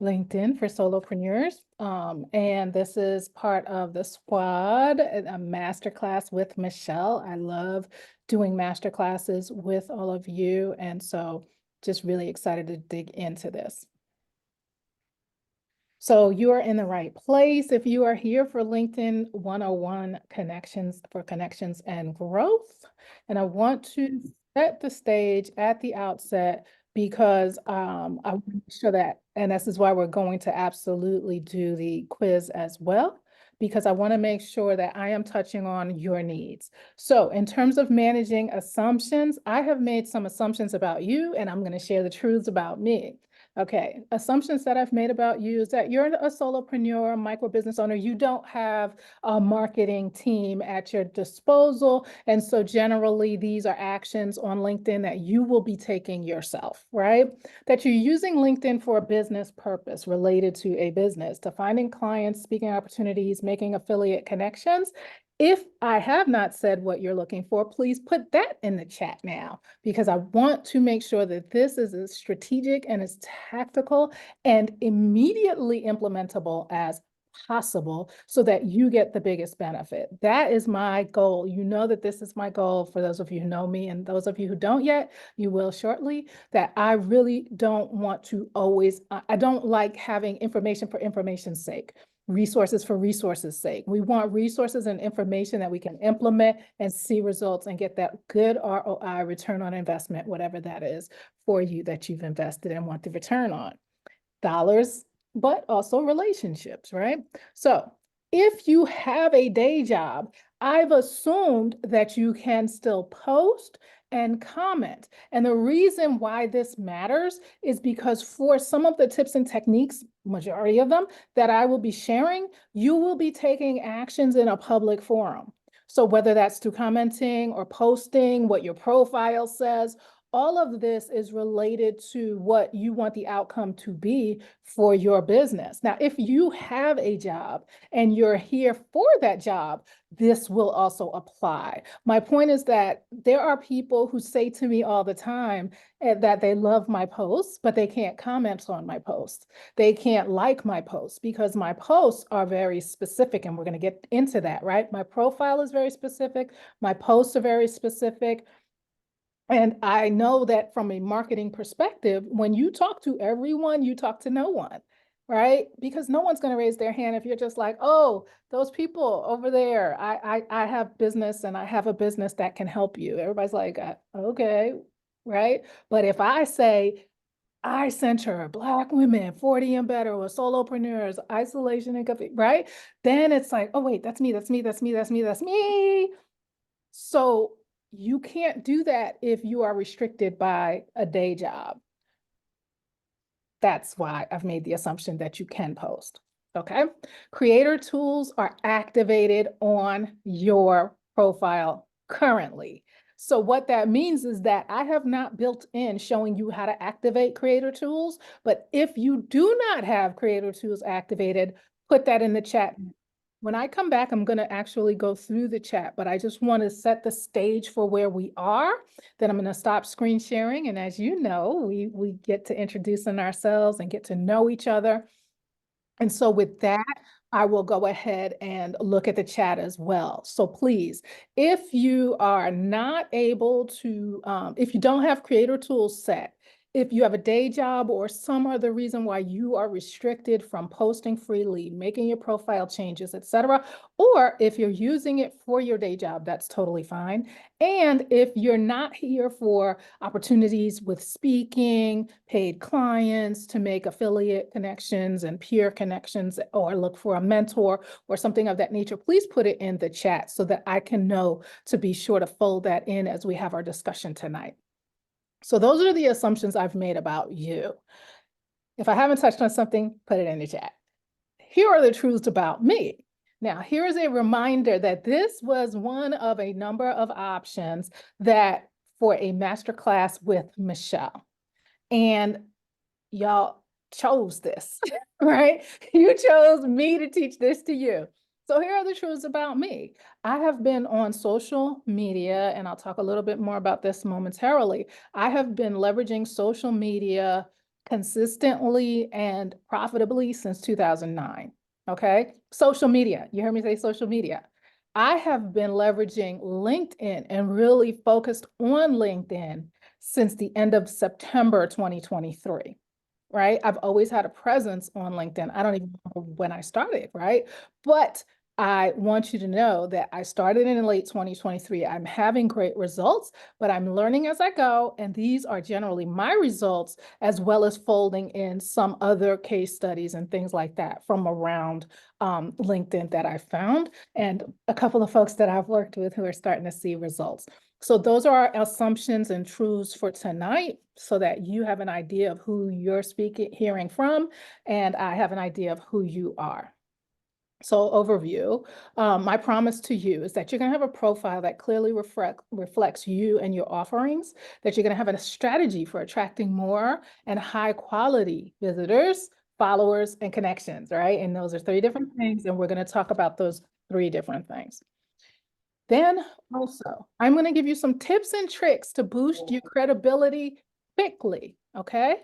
LinkedIn for Solopreneurs. And this is part of the squad, a masterclass with Michelle. I love doing masterclasses with all of you. And so just really excited to dig into this. So you are in the right place. If you are here for LinkedIn 101 connections for connections and growth. And I want to set the stage at the outset because I want to make sure that, and this is why we're going to absolutely do the quiz as well, because I want to make sure that I am touching on your needs. So in terms of managing assumptions, I have made some assumptions about you, and I'm going to share the truths about me. Okay, assumptions that I've made about you is that you're a solopreneur, micro business owner. You don't have a marketing team at your disposal. And so generally, these are actions on LinkedIn that you will be taking yourself, right? That you're using LinkedIn for a business purpose related to a business, to finding clients, speaking opportunities, making affiliate connections. If I have not said what you're looking for, please put that in the chat now, because I want to make sure that this is as strategic and as tactical and immediately implementable as possible so that you get the biggest benefit. That is my goal. You know that this is my goal for those of you who know me, and those of you who don't yet, you will shortly, that I really don't want to always, I don't like having information for information's sake. Resources for resources' sake. We want resources and information that we can implement and see results and get that good ROI, return on investment, whatever that is for you that you've invested and want the return on. Dollars, but also relationships, right? So if you have a day job, I've assumed that you can still post and comment. And the reason why this matters is because for some of the tips and techniques, majority of them that I will be sharing, you will be taking actions in a public forum. So whether that's through commenting or posting, what your profile says, all of this is related to what you want the outcome to be for your business. Now, if you have a job and you're here for that job, this will also apply. My point is that there are people who say to me all the time that they love my posts, but they can't comment on my posts. They can't like my posts because my posts are very specific, and we're going to get into that, right? My profile is very specific. My posts are very specific. And I know that from a marketing perspective, when you talk to everyone, you talk to no one, right? Because no one's going to raise their hand if you're just like, oh, those people over there, I have business and I have a business that can help you. Everybody's like, okay, right? But if I say, I center Black women, 40 and better, or solopreneurs, isolation and coffee, right? Then it's like, oh, wait, that's me, that's me, that's me, that's me, that's me. So you can't do that if you are restricted by a day job. That's why I've made the assumption that you can post. Okay. Creator tools are activated on your profile currently. So what that means is that I have not built in showing you how to activate creator tools, but if you do not have creator tools activated, put that in the chat. When I come back, I'm going to actually go through the chat, but I just want to set the stage for where we are. Then I'm going to stop screen sharing. And as you know, we get to introducing ourselves and get to know each other. And so with that, I will go ahead and look at the chat as well. So please, if you are not able to, if you don't have creator tools set, if you have a day job or some other reason why you are restricted from posting freely, making your profile changes, etc., or if you're using it for your day job, that's totally fine. And if you're not here for opportunities with speaking, paid clients, to make affiliate connections and peer connections, or look for a mentor or something of that nature, please put it in the chat so that I can know to be sure to fold that in as we have our discussion tonight. So those are the assumptions I've made about you. If I haven't touched on something, put it in the chat. Here are the truths about me. Now, here is a reminder that this was one of a number of options that for a masterclass with Michelle. And y'all chose this, right? You chose me to teach this to you. So here are the truths about me. I have been on social media, and I'll talk a little bit more about this momentarily. I have been leveraging social media consistently and profitably since 2009. Okay. Social media. You heard me say social media. I have been leveraging LinkedIn and really focused on LinkedIn since the end of September 2023, right? I've always had a presence on LinkedIn. I don't even remember when I started, right? But I want you to know that I started in late 2023. I'm having great results, but I'm learning as I go. And these are generally my results, as well as folding in some other case studies and things like that from around LinkedIn that I found, and a couple of folks that I've worked with who are starting to see results. So those are our assumptions and truths for tonight, so that you have an idea of who you're hearing from, and I have an idea of who you are. So overview, my promise to you is that you're going to have a profile that clearly reflects you and your offerings, that you're going to have a strategy for attracting more and high quality visitors, followers, and connections, right? And those are 3 different things, and we're going to talk about those 3 different things. Then also, I'm going to give you some tips and tricks to boost your credibility quickly, okay?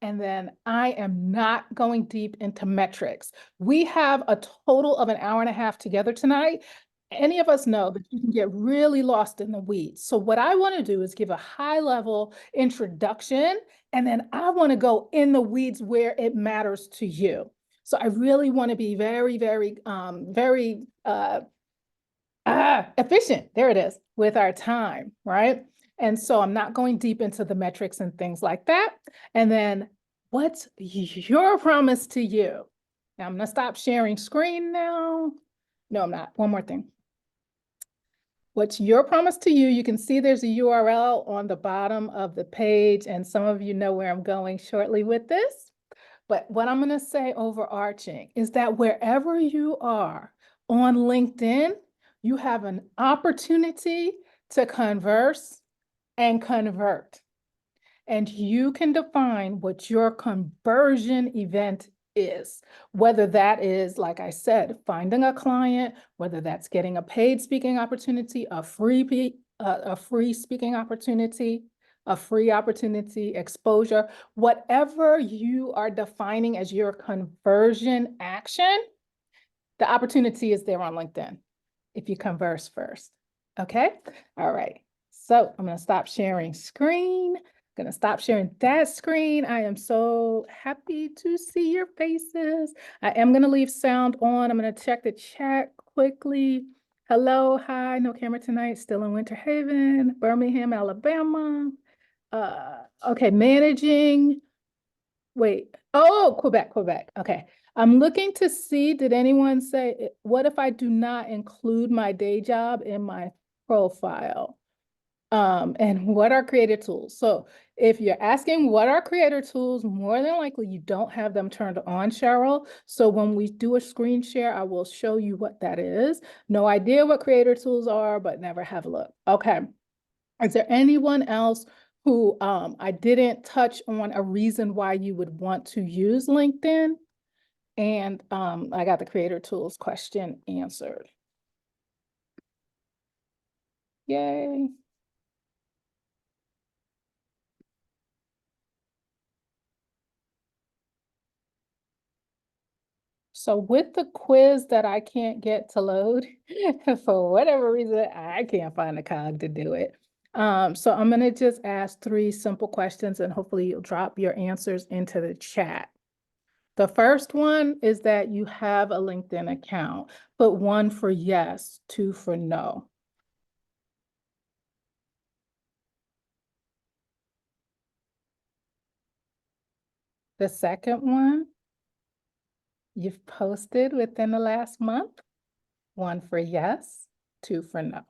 And then I am not going deep into metrics. We have a total of an hour and a half together tonight. Any of us know that you can get really lost in the weeds. So what I want to do is give a high level introduction, and then I want to go in the weeds where it matters to you. So I really want to be very, very, very efficient. There it is, with our time, right? And so I'm not going deep into the metrics and things like that. And then what's your promise to you? Now I'm gonna stop sharing screen now. No, I'm not. One more thing. What's your promise to you? You can see there's a URL on the bottom of the page, and some of you know where I'm going shortly with this. But what I'm gonna say overarching is that wherever you are on LinkedIn, you have an opportunity to converse and convert. And you can define what your conversion event is, whether that is, like I said, finding a client, whether that's getting a paid speaking opportunity, a free speaking opportunity, a free opportunity, exposure, whatever you are defining as your conversion action, the opportunity is there on LinkedIn if you converse first. Okay. All right. So I'm going to stop sharing screen. I'm going to stop sharing that screen. I am so happy to see your faces. I am going to leave sound on. I'm going to check the chat quickly. Hello. Hi. No camera tonight. Still in Winter Haven, Birmingham, Alabama. Okay. Managing. Wait. Oh, Quebec, Quebec. Okay. I'm looking to see, did anyone say, what if I do not include my day job in my profile? And what are creator tools? So if you're asking what are creator tools, more than likely you don't have them turned on, Cheryl. So when we do a screen share, I will show you what that is. No idea what creator tools are, but never have a look. Okay. Is there anyone else who I didn't touch on a reason why you would want to use LinkedIn? And I got the creator tools question answered. Yay. So with the quiz that I can't get to load, for whatever reason, I can't find a cog to do it. So I'm going to just ask 3 simple questions, and hopefully you'll drop your answers into the chat. The first one is that you have a LinkedIn account. Put 1 for yes, 2 for no. The second one, you've posted within the last month. 1 for yes, 2 for no.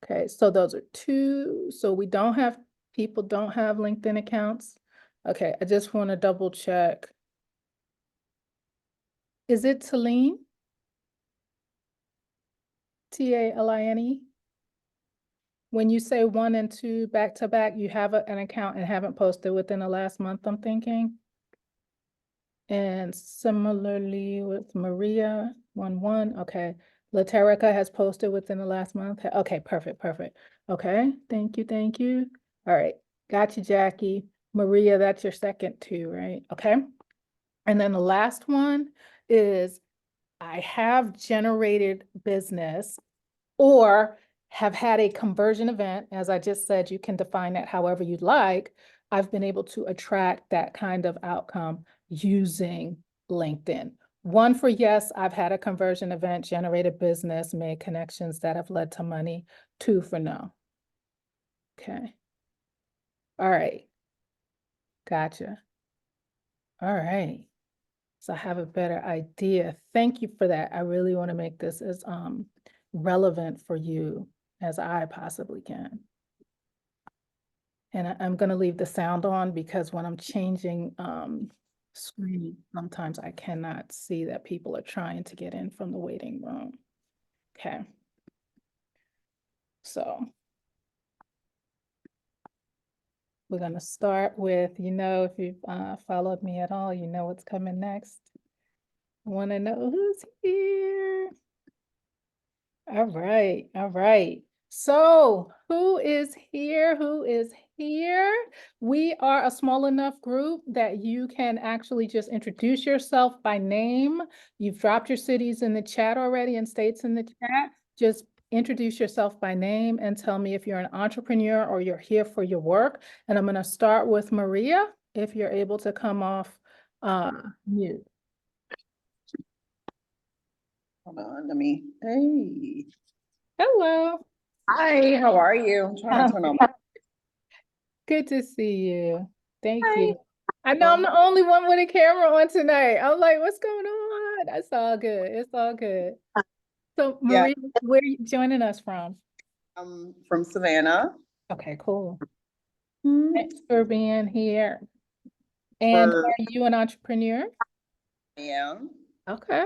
Okay, so those are 2. So we don't have, people don't have LinkedIn accounts. Okay, I just want to double check. Is it Taline? Taline? When you say 1 and 2 back to back, you have an account and haven't posted within the last month, I'm thinking. And similarly with Maria, 1-1, okay. Laterica has posted within the last month. Okay, perfect, perfect. Okay, thank you, thank you. All right, Got you, Jackie. Maria, that's your second two, right? Okay. And then the last one is I have generated business or have had a conversion event. As I just said, you can define that however you'd like. I've been able to attract that kind of outcome using LinkedIn. One for yes, I've had a conversion event, generated business, made connections that have led to money. Two for no. Okay. All right. Gotcha. All right. So I have a better idea. Thank you for that. I really want to make this as relevant for you as I possibly can. And I'm going to leave the sound on because when I'm changing screen, sometimes I cannot see that people are trying to get in from the waiting room. Okay. So we're going to start with, if you've followed me at all, you know what's coming next. I want to know who's here. All right, all right. So who is here? Who is here? We are a small enough group that you can actually just introduce yourself by name. You've dropped your cities in the chat already and states in the chat. Just introduce yourself by name and tell me if you're an entrepreneur or you're here for your work. And I'm going to start with Maria, if you're able to come off mute. Hold on, hey. Hello. Hi, how are you? I'm trying to turn on. Good to see you. Thank Hi. you. I know I'm the only one with a camera on tonight. I'm like, what's going on? That's all good. It's all good. So Yeah, Maria, where are you joining us from? I'm from Savannah. Okay, cool. Hmm. Thanks for being here. And For are you an entrepreneur? I am. Okay,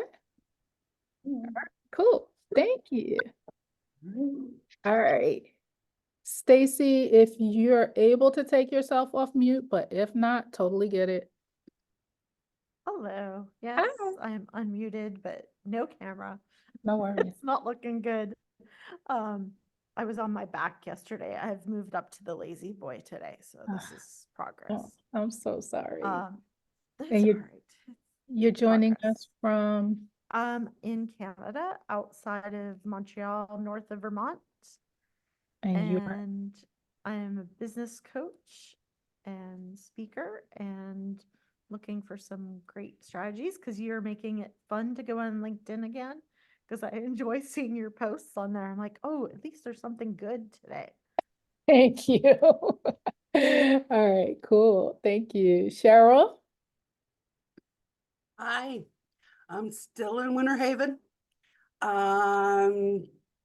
Hmm. cool. Thank you. All right. Stacy, if you're able to take yourself off mute, but if not, totally get it. Hello. Hi. Yes, I'm unmuted, but no camera. No worries. It's not looking good. I was on my back yesterday. I've moved up to the lazy boy today, so this is progress. Oh, I'm so sorry. That's And all you're right. you're joining Progress. us from In Canada, outside of Montreal, north of Vermont, and you're and I'm a business coach and speaker and looking for some great strategies because you're making it fun to go on LinkedIn again because I enjoy seeing your posts on there. I'm like, oh, at least there's something good today. thank you. All right, cool. Thank you. Cheryl? Hi, I'm still in Winter Haven.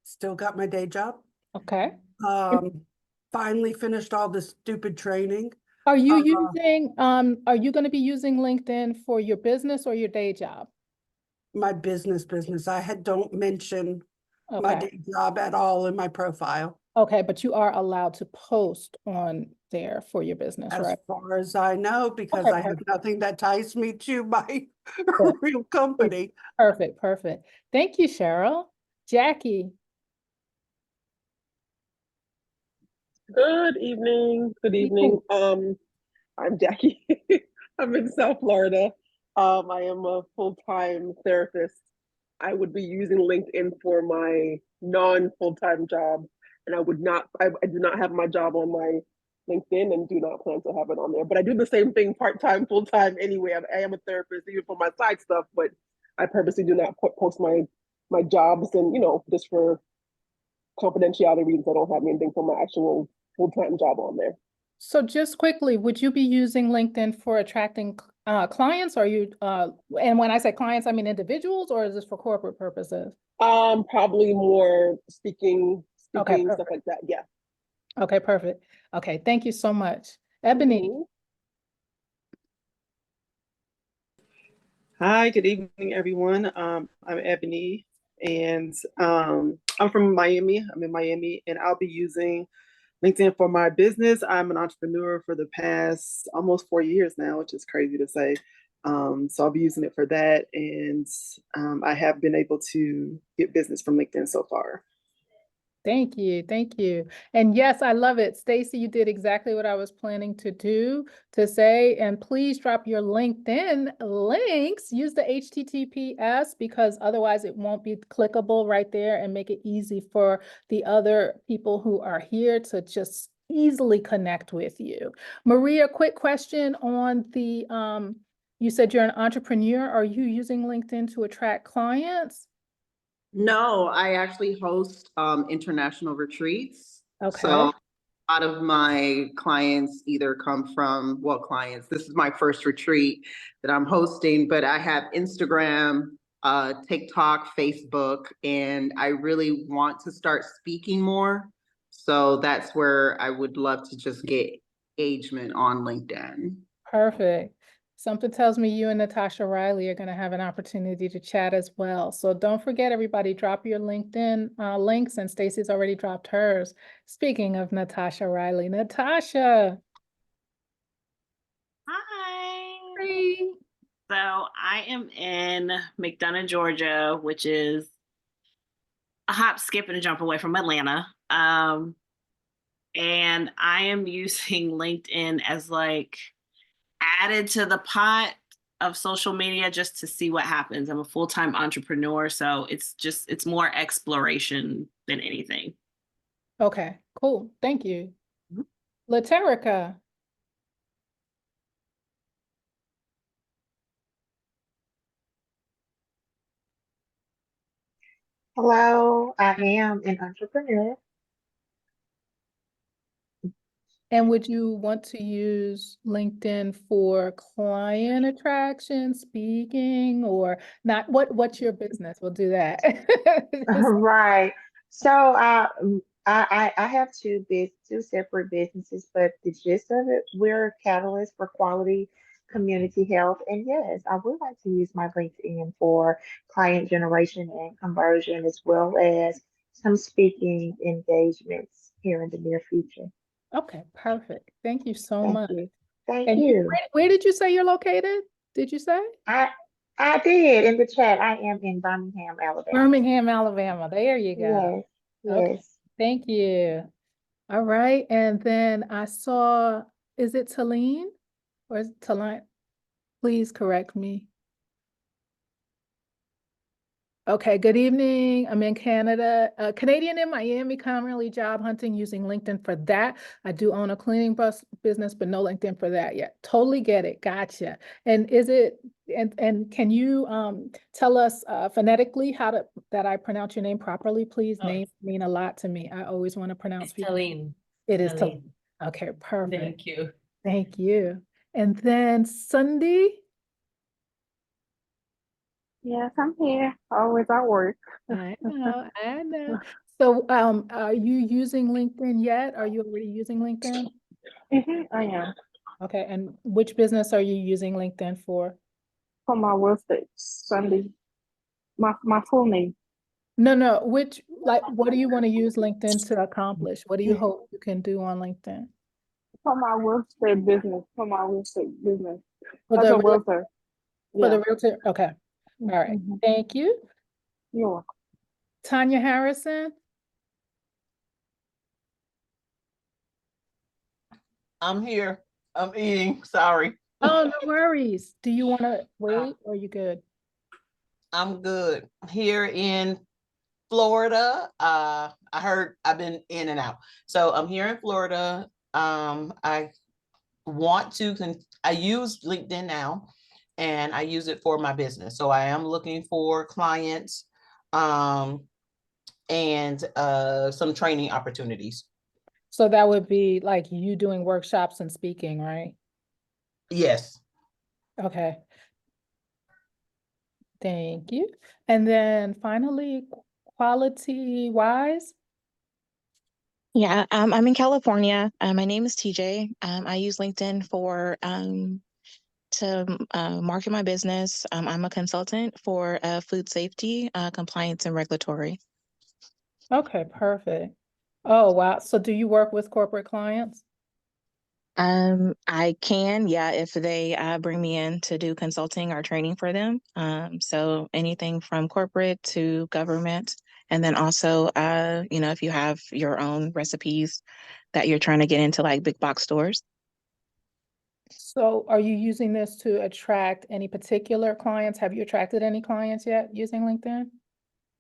Still got my day job. Okay. Finally finished all this stupid training. Are you Uh, are you going to be using LinkedIn for your business or your day job? My business. Don't mention my Okay. day job at all in my profile. Okay, but you are allowed to post on there for your business, As right? far as I know, because Okay, I have nothing that ties me to my perfect. real company. Perfect, perfect. Thank you, Cheryl. Jackie. Good evening. Good evening. I'm Jackie. I'm in South Florida. I am a full-time therapist. I would be using LinkedIn for my non-full-time job, and I do not have my job on my LinkedIn and do not plan to have it on there. But I do the same thing part-time, full-time anyway. I am a therapist even for my side stuff, but I purposely do not post my jobs and just for confidentiality reasons. I don't have anything for my actual full-time job on there. So just quickly, would you be using LinkedIn for attracting clients? Or you and when I say clients, I mean individuals, or is this for corporate purposes? Probably more speaking, Okay, stuff perfect. like that. Yeah. Okay, perfect. Okay, thank you so much. Ebony. Mhm. Hi, good evening, everyone. I'm Ebony, and I'm from Miami. I'm in Miami, and I'll be using LinkedIn for my business. I'm an entrepreneur for the past almost 4 years now, which is crazy to say. So I'll be using it for that, and I have been able to get business from LinkedIn so far. Thank you. Thank you. And yes, I love it. Stacy, you did exactly what I was planning to say, and please drop your LinkedIn links. Use the HTTPS because otherwise it won't be clickable right there, and make it easy for the other people who are here to just easily connect with you. Maria, quick question on the, you said you're an entrepreneur. Are you using LinkedIn to attract clients? No, I actually host international retreats. Okay. So a lot of my clients either come from, well, clients, this is my first retreat that I'm hosting, but I have Instagram, TikTok, Facebook, and I really want to start speaking more. So that's where I would love to just get engagement on LinkedIn. Perfect. Something tells me you and Natasha Riley are going to have an opportunity to chat as well. So don't forget, everybody, drop your LinkedIn links, and Stacy's already dropped hers. Speaking of Natasha Riley, Natasha. Hi. Hey. So I am in McDonough, Georgia, which is a hop, skip, and a jump away from Atlanta. And I am using LinkedIn as like added to the pot of social media just to see what happens. I'm a full-time entrepreneur, so it's more exploration than anything. Okay, cool. Thank you. Mhm. Laterica. Hello, I am an entrepreneur. And would you want to use LinkedIn for client attraction, speaking, or not? What's your business? We'll do that. Right. So I have two separate businesses, but the gist of it, we're a catalyst for quality community health. And yes, I would like to use my LinkedIn for client generation and conversion, as well as some speaking engagements here in the near future. Okay, perfect. Thank you so Thank much. you. Thank And you. where did you say you're located? Did you say? I I did in the chat. I am in Birmingham, Alabama. Birmingham, Alabama. There you go. Yes, Okay, yes. thank you. All right, and then I saw, is it Talene or is it Taline? Please correct me. Okay, good evening. I'm in Canada, Canadian in Miami, currently job hunting using LinkedIn for that. I do own a cleaning bus business, but no LinkedIn for that yet. Totally get it. Gotcha. And is it, and can you tell us phonetically that I pronounce your name properly, please? Oh, Names mean a lot to me. I always want to pronounce it's people. Talene. It is Talene. Talene. Okay, perfect. Thank you. Thank you. And then Sunday. Yes, I'm here. Always at work. I know, I know. So, are you using LinkedIn yet? Are you already using LinkedIn? I am. Okay, and which business are you using LinkedIn for? For my real estate Sunday. My full name. No, what do you want to use LinkedIn to accomplish? What do you hope you can do on LinkedIn? For my real estate business. For my real estate business. For As the a realtor. for the Yeah. realtor? Okay, all right. Mhm. Thank you. You're welcome. Tanya Harrison. I'm here. I'm eating. Sorry. Oh, no worries. Do you want to wait or are you good? I'm good. Here in Florida. I heard I've been in and out. So I'm here in Florida. I want to I use LinkedIn now and I use it for my business. So I am looking for clients and some training opportunities. So that would be like you doing workshops and speaking, right? Yes. Okay. Thank you. And then finally, quality wise. Yeah, I'm in California. My name is TJ. I use LinkedIn for to market my business. I'm a consultant for food safety, compliance, and regulatory. Okay, perfect. Oh, wow. So do you work with corporate clients? I can, yeah, if they bring me in to do consulting or training for them. So anything from corporate to government And then also, if you have your own recipes that you're trying to get into like big box stores. So are you using this to attract any particular clients? Have you attracted any clients yet using LinkedIn?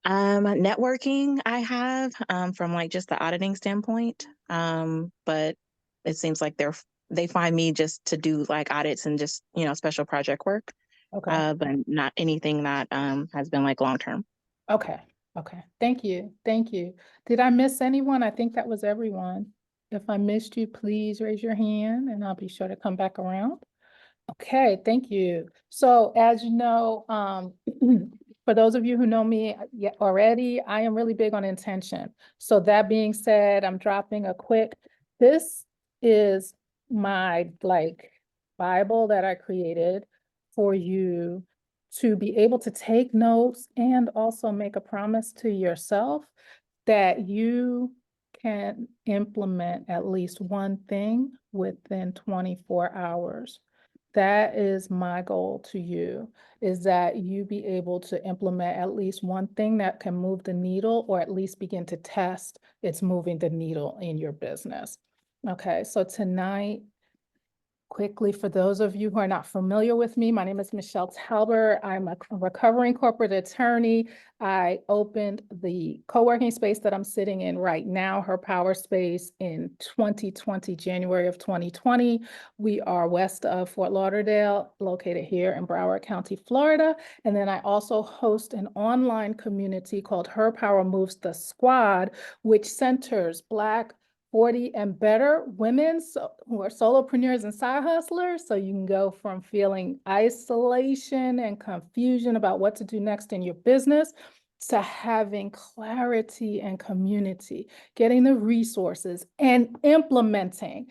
Networking I have from like just the auditing standpoint. But it seems like they find me just to do like audits and just, special project work. Okay. But not anything that has been like long term. Okay. Okay. Thank you. Thank you. Did I miss anyone? I think that was everyone. If I missed you, please raise your hand and I'll be sure to come back around. Okay, thank you. So as you know, for those of you who know me already, I am really big on intention. So that being said, I'm dropping a quick, this is my like Bible that I created for you to be able to take notes and also make a promise to yourself that you can implement at least one thing within 24 hours. That is my goal to you, is that you be able to implement at least one thing that can move the needle or at least begin to test it's moving the needle in your business. Okay, so tonight, quickly, for those of you who are not familiar with me, my name is Michelle Talbert. I'm a recovering corporate attorney. I opened the co-working space that I'm sitting in right now, Her Power Space, in 2020, January of 2020. We are west of Fort Lauderdale, located here in Broward County, Florida. And then I also host an online community called Her Power Moves the Squad, which centers Black 40 and better women who are solopreneurs and side hustlers. So you can go from feeling isolation and confusion about what to do next in your business to having clarity and community, getting the resources and implementing.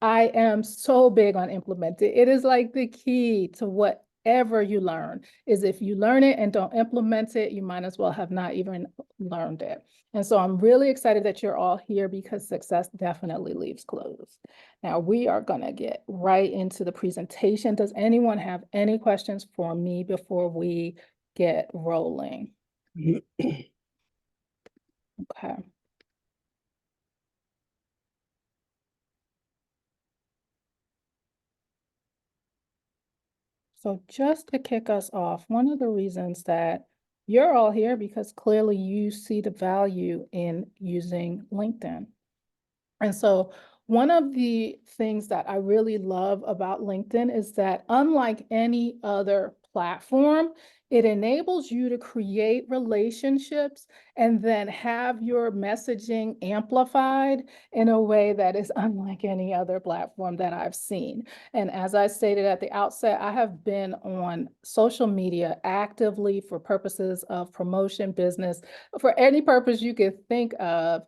I am so big on implementing. It is like the key to whatever you learn, is if you learn it and don't implement it, you might as well have not even learned it. And so I'm really excited that you're all here because success definitely leaves clues. Now we are going to get right into the presentation. Does anyone have any questions for me before we get rolling? Okay. So just to kick us off, one of the reasons that you're all here because clearly you see the value in using LinkedIn. And so one of the things that I really love about LinkedIn is that unlike any other platform, it enables you to create relationships and then have your messaging amplified in a way that is unlike any other platform that I've seen. And as I stated at the outset, I have been on social media actively for purposes of promotion, business, for any purpose you could think of,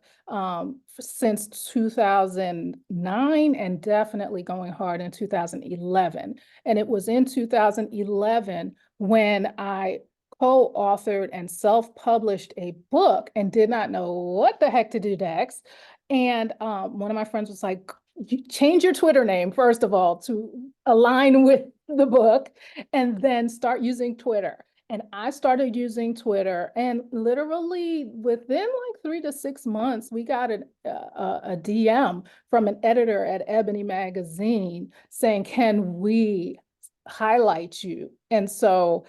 since 2009 and definitely going hard in 2011. And it was in 2011 when I co-authored and self-published a book and did not know what the heck to do next. And one of my friends was like, change your Twitter name, first of all, to align with the book, and then start using Twitter. And I started using Twitter, and literally within like 3 to 6 months, we got a DM from an editor at Ebony Magazine saying, can we highlight you? And so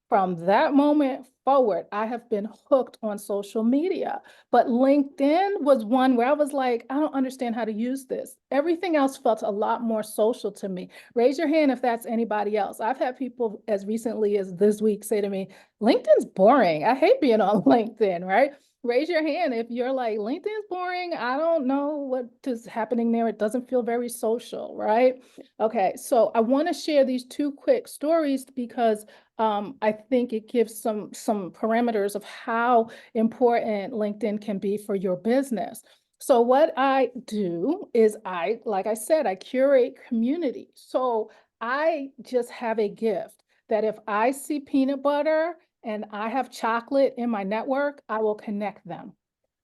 from that moment forward, I have been hooked on social media. But LinkedIn was one where I was like, I don't understand how to use this. Everything else felt a lot more social to me. Raise your hand if that's anybody else. I've had people as recently as this week say to me, LinkedIn's boring. I hate being on LinkedIn, right? Raise your hand if you're like, LinkedIn's boring. I don't know what is happening there. It doesn't feel very social, right? Okay, so I want to share these two quick stories because I think it gives some parameters of how important LinkedIn can be for your business. So what I do is like I said, I curate community. So I just have a gift that if I see peanut butter and I have chocolate in my network, I will connect them.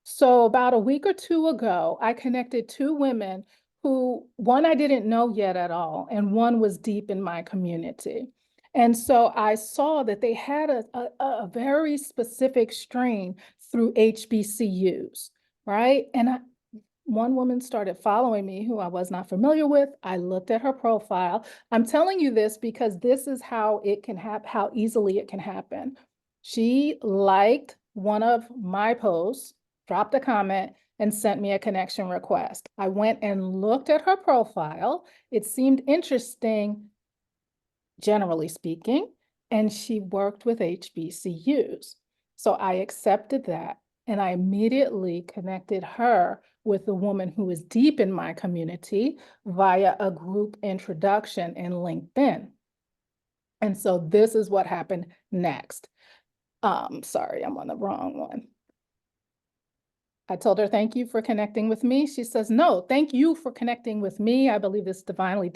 So about a week or two ago, I connected two women who, one I didn't know yet at all, and one was deep in my community. And so I saw that they had a very specific strain through HBCUs, right? And one woman started following me who I was not familiar with. I looked at her profile. I'm telling you this because this is how it can happen, how easily it can happen. She liked one of my posts, dropped a comment, and sent me a connection request. I went and looked at her profile. It seemed interesting, generally speaking, and she worked with HBCUs. So I accepted that, and I immediately connected her with a woman who is deep in my community via a group introduction in LinkedIn. And so this is what happened next. Sorry, I'm on the wrong one. I told her, thank you for connecting with me. She says, no, thank you for connecting with me. I believe this is divinely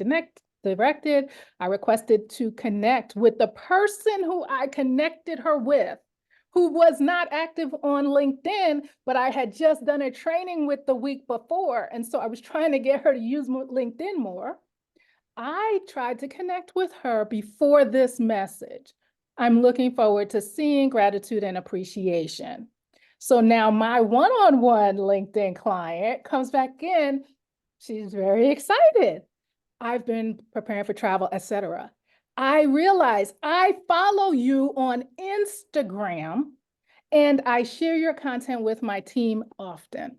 directed. I requested to connect with the person who I connected her with, who was not active on LinkedIn, but I had just done a training with the week before. And so I was trying to get her to use LinkedIn more. I tried to connect with her before this message. I'm looking forward to seeing gratitude and appreciation. So now my one-on-one LinkedIn client comes back in. She's very excited. I've been preparing for travel, etc. I realize I follow you on Instagram and I share your content with my team often.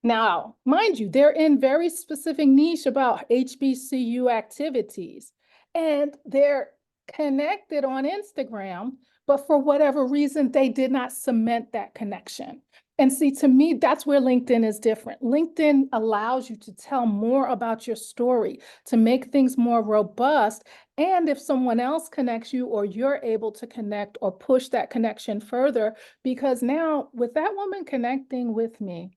Now, mind you, they're in very specific niche about HBCU activities, and they're connected on Instagram, but for whatever reason, they did not cement that connection. And see, to me, that's where LinkedIn is different. LinkedIn allows you to tell more about your story, to make things more robust. And if someone else connects you or you're able to connect or push that connection further, because now with that woman connecting with me,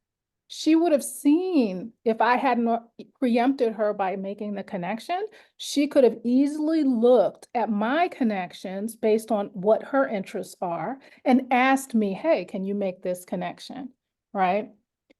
she would have seen if I hadn't preempted her by making the connection, she could have easily looked at my connections based on what her interests are and asked me, hey, can you make this connection, right?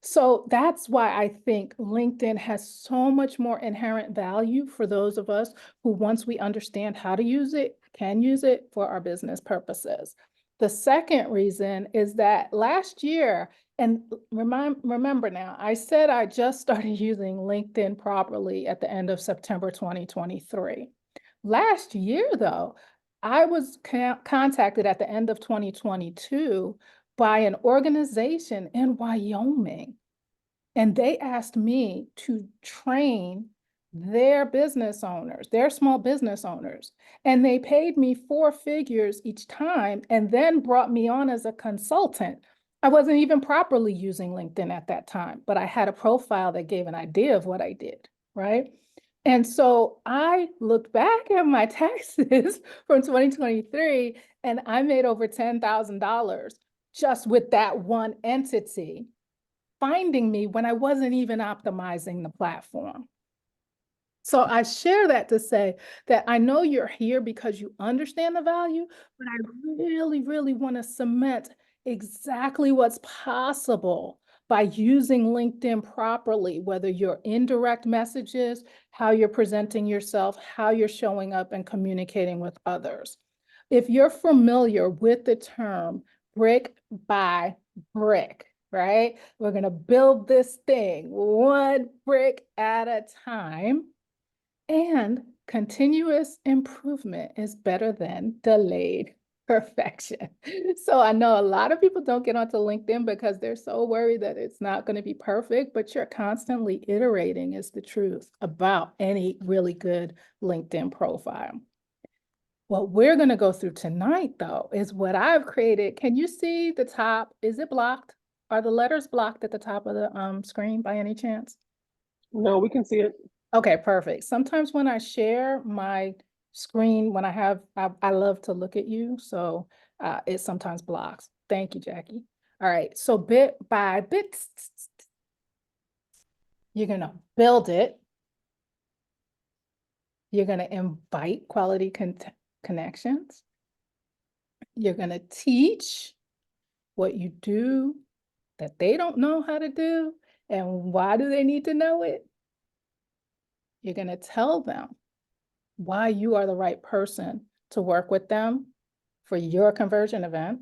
So that's why I think LinkedIn has so much more inherent value for those of us who, once we understand how to use it, can use it for our business purposes. The second reason is that last year, and remember now, I said I just started using LinkedIn properly at the end of September 2023. Last year, though, I was contacted at the end of 2022 by an organization in Wyoming, and they asked me to train their business owners, their small business owners, and they paid me 4 figures each time and then brought me on as a consultant. I wasn't even properly using LinkedIn at that time, but I had a profile that gave an idea of what I did, right? And so I looked back at my taxes from 2023 and I made over $10,000 just with that one entity finding me when I wasn't even optimizing the platform. So I share that to say that I know you're here because you understand the value, but I really, really want to cement exactly what's possible by using LinkedIn properly, whether you're indirect messages, how you're presenting yourself, how you're showing up and communicating with others. If you're familiar with the term brick by brick, right? We're going to build this thing one brick at a time. And continuous improvement is better than delayed perfection. So I know a lot of people don't get onto LinkedIn because they're so worried that it's not going to be perfect, but you're constantly iterating is the truth about any really good LinkedIn profile. What we're going to go through tonight, though, is what I've created. Can you see the top? Is it blocked? Are the letters blocked at the top of the screen by any chance? No, we can see it. Okay, perfect. Sometimes when I share my screen, when I love to look at you, so it sometimes blocks. Thank you, Jackie. All right, so bit by bit, you're gonna build it. You're gonna invite quality connections. You're gonna teach what you do that they don't know how to do, and why do they need to know it? You're gonna tell them why you are the right person to work with them for your conversion event.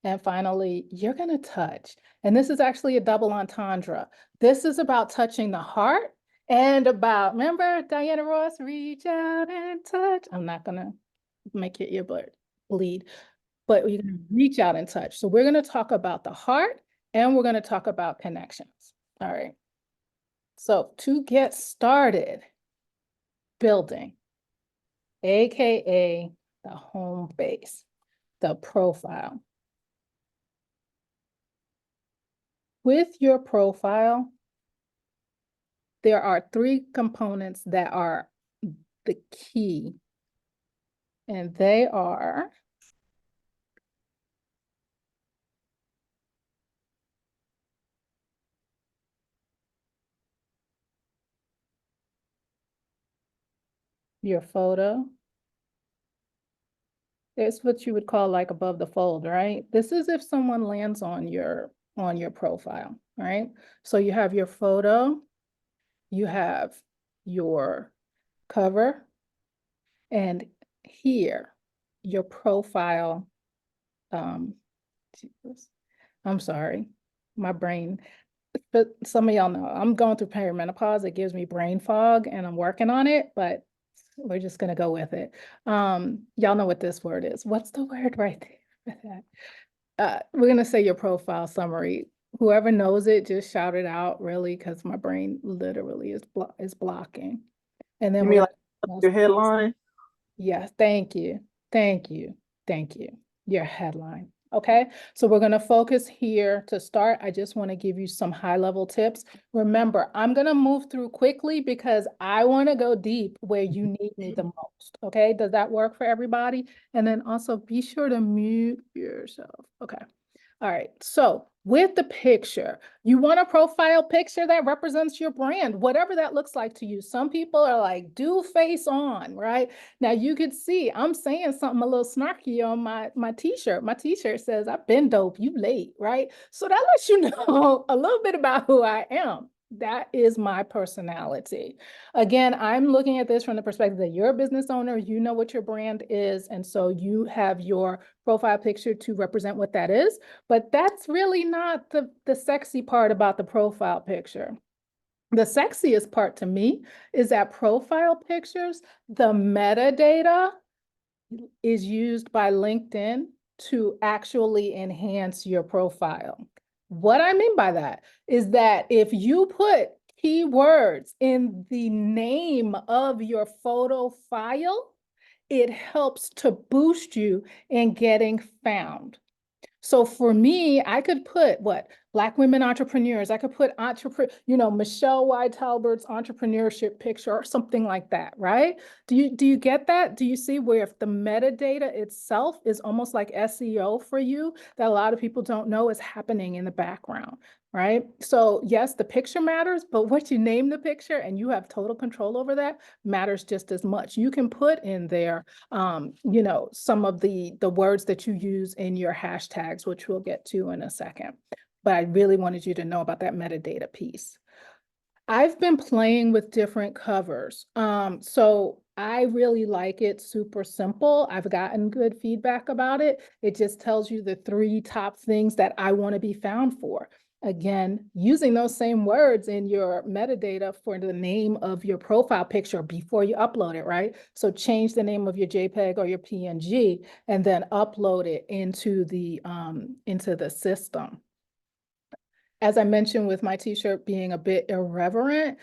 And finally, you're going to touch. And this is actually a double entendre. This is about touching the heart and about, remember Diana Ross, reach out and touch. I'm not going to make your earbud bleed, but you're going to reach out and touch. So we're going to talk about the heart and we're going to talk about connections. All right. So to get started building, AKA the home base, the profile. With your profile, there are 3 components that are the key, and they are your photo. It's what you would call like above the fold, right? This is if someone lands on your profile, right? So you have your photo, you have your cover, and here, your profile. I'm sorry, my brain, but some of y'all know I'm going through perimenopause. It gives me brain fog and I'm working on it, but we're just gonna go with it. Y'all know what this word is. What's the word right there for that? We're gonna say your profile summary. Whoever knows it, just shout it out really, because my brain literally is blocking. And then You we're mean like your headline? Yes, thank you. Thank you. Thank you. Your headline. Okay, so we're going to focus here to start. I just want to give you some high-level tips. Remember, I'm going to move through quickly because I want to go deep where you need me the most. Okay, does that work for everybody? And then also be sure to mute yourself. Okay. All right, so with the picture, you want a profile picture that represents your brand, whatever that looks like to you. Some people are like, do face on, right? Now you could see I'm saying something a little snarky on my t-shirt. My t-shirt says, I've been dope, you late, right? So that lets you know a little bit about who I am. That is my personality. Again, I'm looking at this from the perspective that you're a business owner, you know what your brand is, and so you have your profile picture to represent what that is. But that's really not the sexy part about the profile picture. The sexiest part to me is that profile pictures, the metadata is used by LinkedIn to actually enhance your profile. What I mean by that is that if you put keywords in the name of your photo file, it helps to boost you in getting found. So for me, I could put what? Black women entrepreneurs. I could put Michelle Y. Talbert's entrepreneurship picture or something like that, right? Do you get that? Do you see where if the metadata itself is almost like SEO for you, that a lot of people don't know is happening in the background, right? So yes, the picture matters, but what you name the picture and you have total control over that matters just as much. You can put in there some of the words that you use in your hashtags, which we'll get to in a second. But I really wanted you to know about that metadata piece. I've been playing with different covers. So I really like it super simple. I've gotten good feedback about it. It just tells you the 3 top things that I want to be found for. Again, using those same words in your metadata for the name of your profile picture before you upload it, right? So change the name of your JPEG or your PNG and then upload it into the system. As I mentioned with my t-shirt being a bit irreverent,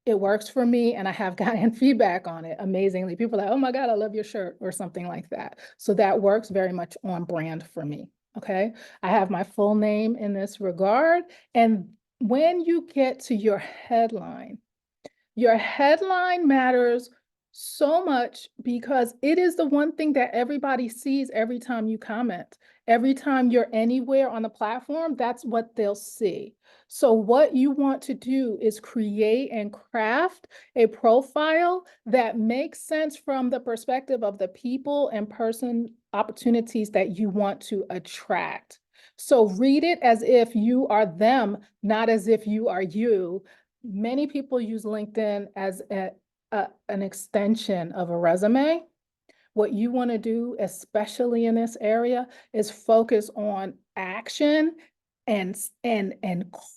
it works for me and I have gotten feedback on it amazingly. People are like, oh my God, I love your shirt or something like that. So that works very much on brand for me, okay? I have my full name in this regard. And when you get to your headline matters so much because it is the one thing that everybody sees every time you comment. Every time you're anywhere on the platform, that's what they'll see. So what you want to do is create and craft a profile that makes sense from the perspective of the people and person opportunities that you want to attract. So read it as if you are them, not as if you are you. Many people use LinkedIn as an extension of a resume, what you want to do, especially in this area, is focus on action and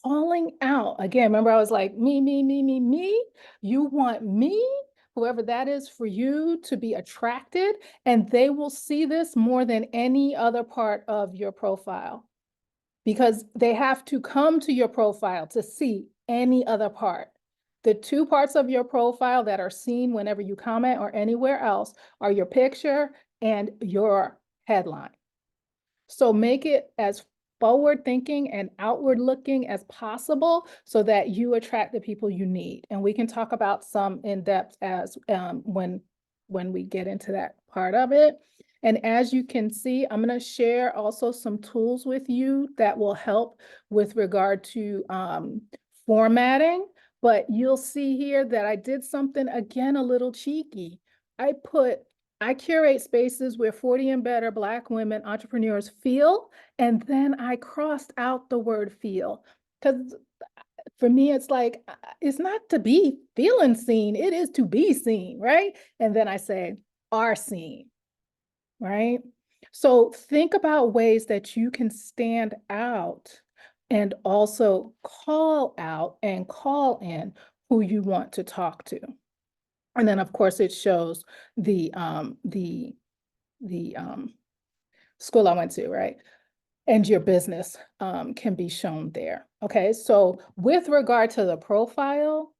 calling out. Again, remember I was like, me, me, me, me, me. You want me, whoever that is for you, to be attracted, and they will see this more than any other part of your profile, because they have to come to your profile to see any other part. The two parts of your profile that are seen whenever you comment or anywhere else are your picture and your headline. So make it as forward thinking and outward looking as possible so that you attract the people you need. And we can talk about some in depth as when we get into that part of it. And as you can see, I'm going to share also some tools with you that will help with regard to formatting. But you'll see here that I did something, again, a little cheeky. I curate spaces where 40 and better Black women entrepreneurs feel, and then I crossed out the word feel. Because for me, it's like, it's not to be feeling seen, it is to be seen, right? And then I say, are seen, right? So think about ways that you can stand out and also call out and call in who you want to talk to. And then, of course, it shows the school I went to, right? And your business can be shown there. Okay, so with regard to the profile,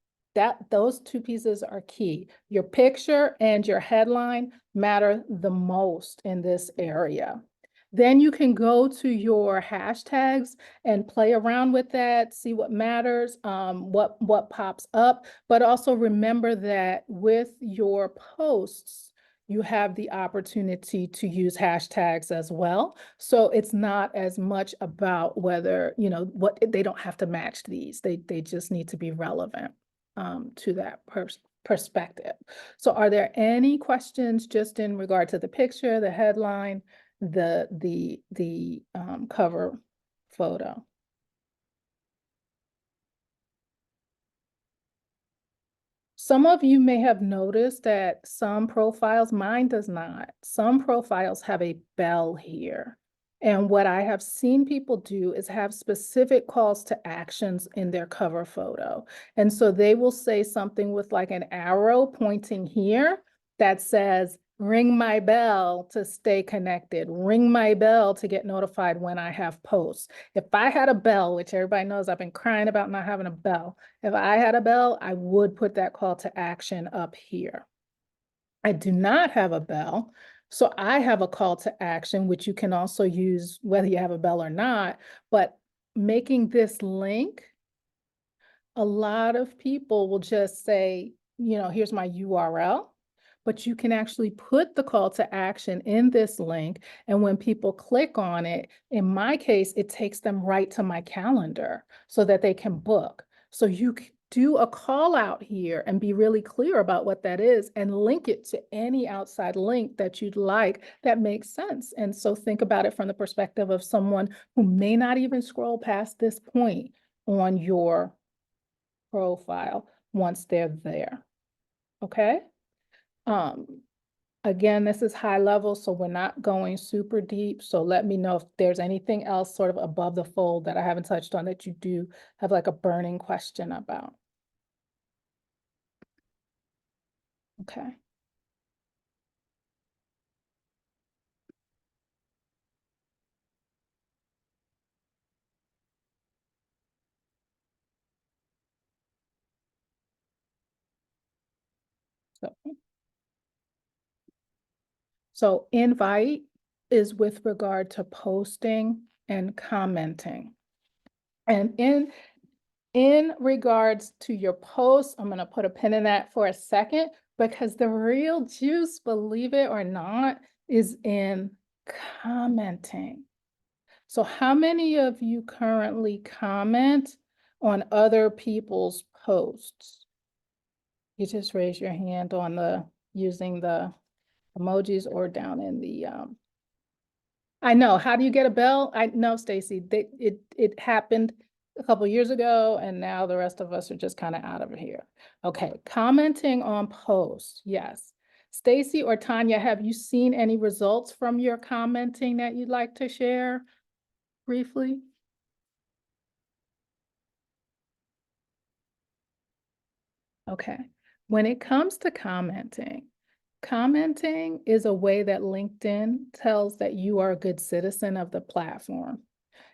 those two pieces are key. Your picture and your headline matter the most in this area. Then you can go to your hashtags and play around with that, see what matters, what pops up, but also remember that with your posts, you have the opportunity to use hashtags as well. So it's not as much about whether, what they don't have to match these. They just need to be relevant to that perspective. So are there any questions just in regard to the picture, the headline, the cover photo? Some of you may have noticed that some profiles, mine does not, some profiles have a bell here. And what I have seen people do is have specific calls to actions in their cover photo. And so they will say something with like an arrow pointing here that says, ring my bell to stay connected, ring my bell to get notified when I have posts. If I had a bell, which everybody knows I've been crying about not having a bell, if I had a bell, I would put that call to action up here. I do not have a bell, so I have a call to action, which you can also use whether you have a bell or not, but making this link, a lot of people will just say, here's my URL, but you can actually put the call to action in this link. And when people click on it, in my case, it takes them right to my calendar so that they can book. So you do a call out here and be really clear about what that is and link it to any outside link that you'd like that makes sense. And so think about it from the perspective of someone who may not even scroll past this point on your profile once they're there. Okay. Again, this is high level, so we're not going super deep. So let me know if there's anything else sort of above the fold that I haven't touched on that you do have like a burning question about. Okay. So invite is with regard to posting and commenting. And in regards to your posts, I'm going to put a pin in that for a second, because the real juice, believe it or not, is in commenting. So how many of you currently comment on other people's posts? You just raise your hand on using the emojis or down in the, I know, how do you get a bell? I know, Stacy, it happened a couple years ago and now the rest of us are just kind of out of here. Okay, commenting on posts, yes. Stacy or Tanya, have you seen any results from your commenting that you'd like to share briefly? Okay. When it comes to commenting, commenting is a way that LinkedIn tells that you are a good citizen of the platform.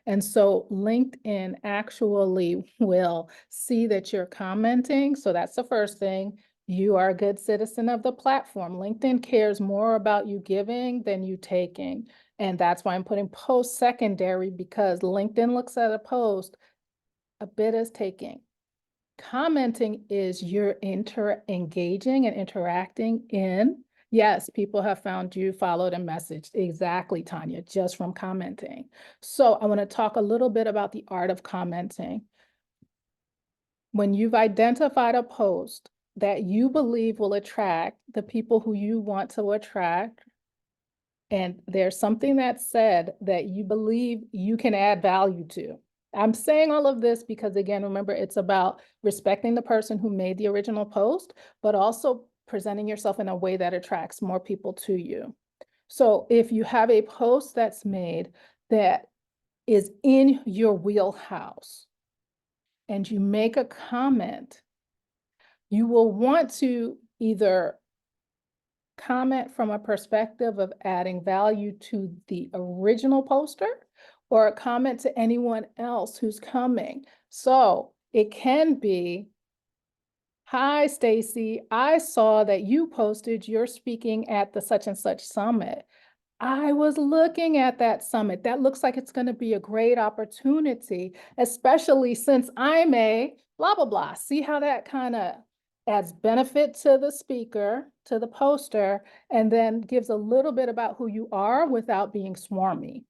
And so LinkedIn actually will see that you're commenting. So that's the first thing. You are a good citizen of the platform. LinkedIn cares more about you giving than you taking. And that's why I'm putting post secondary, because LinkedIn looks at a post a bit as taking. Commenting is you're engaging and interacting in. Yes, people have found you, followed, and messaged. Exactly, Tanya, just from commenting. So I want to talk a little bit about the art of commenting. When you've identified a post that you believe will attract the people who you want to attract, and there's something that's said that you believe you can add value to. I'm saying all of this because, again, remember, it's about respecting the person who made the original post, but also presenting yourself in a way that attracts more people to you. So if you have a post that's made that is in your wheelhouse and you make a comment, you will want to either comment from a perspective of adding value to the original poster or a comment to anyone else who's coming. So it can be, hi, Stacy, I saw that you posted you're speaking at the such and such summit. I was looking at that summit. That looks like it's going to be a great opportunity, especially since I'm a blah, blah, blah. See how that kind of adds benefit to the speaker, to the poster, and then gives a little bit about who you are without being swarmy.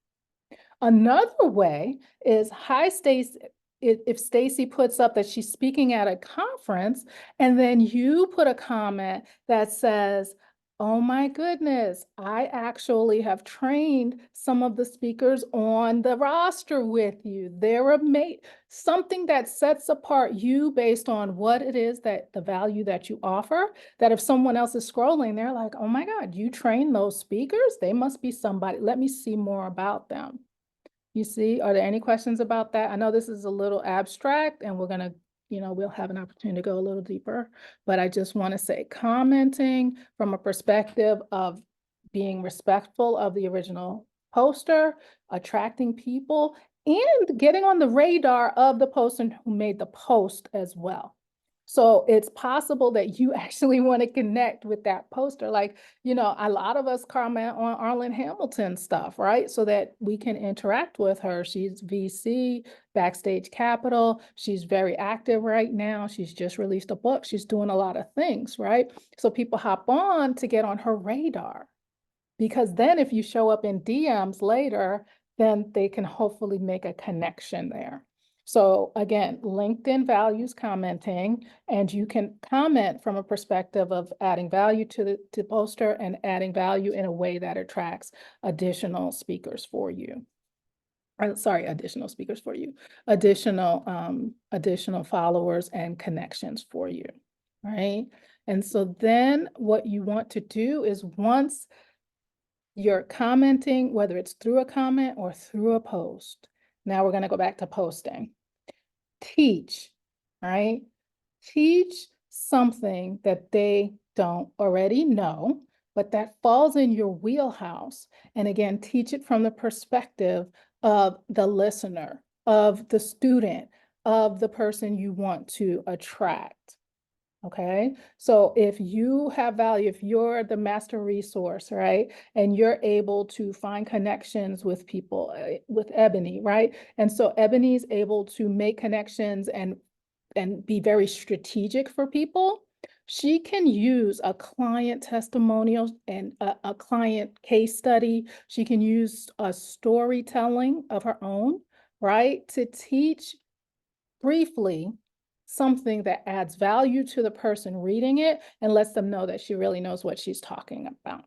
Another way is, hi, Stacy. If Stacy puts up that she's speaking at a conference, and then you put a comment that says, oh my goodness, I actually have trained some of the speakers on the roster with you. They're amazing. Something that sets apart you based on what it is that the value that you offer, that if someone else is scrolling, they're like, oh my God, you train those speakers? They must be somebody. Let me see more about them. You see, are there any questions about that? I know this is a little abstract and we're going to, we'll have an opportunity to go a little deeper, but I just want to say commenting from a perspective of being respectful of the original poster, attracting people, and getting on the radar of the person who made the post as well. So it's possible that you actually want to connect with that poster. Like, a lot of us comment on Arlen Hamilton stuff, right? So that we can interact with her. She's VC, Backstage Capital. She's very active right now. She's just released a book. She's doing a lot of things, right? So people hop on to get on her radar. Because then if you show up in DMs later, then they can hopefully make a connection there. So again, LinkedIn values commenting, and you can comment from a perspective of adding value to the poster and adding value in a way that attracts additional speakers for you. Additional speakers for you, additional followers and connections for you, right? And so then what you want to do is, once you're commenting, whether it's through a comment or through a post, now we're going to go back to posting. Teach, right? Teach something that they don't already know, but that falls in your wheelhouse. And again, teach it from the perspective of the listener, of the student, of the person you want to attract. Okay, so if you have value, if you're the master resource, right, and you're able to find connections with people, with Ebony, right, and so Ebony is able to make connections and be very strategic for people, she can use a client testimonial and a client case study. She can use a storytelling of her own, right, to teach briefly something that adds value to the person reading it and lets them know that she really knows what she's talking about.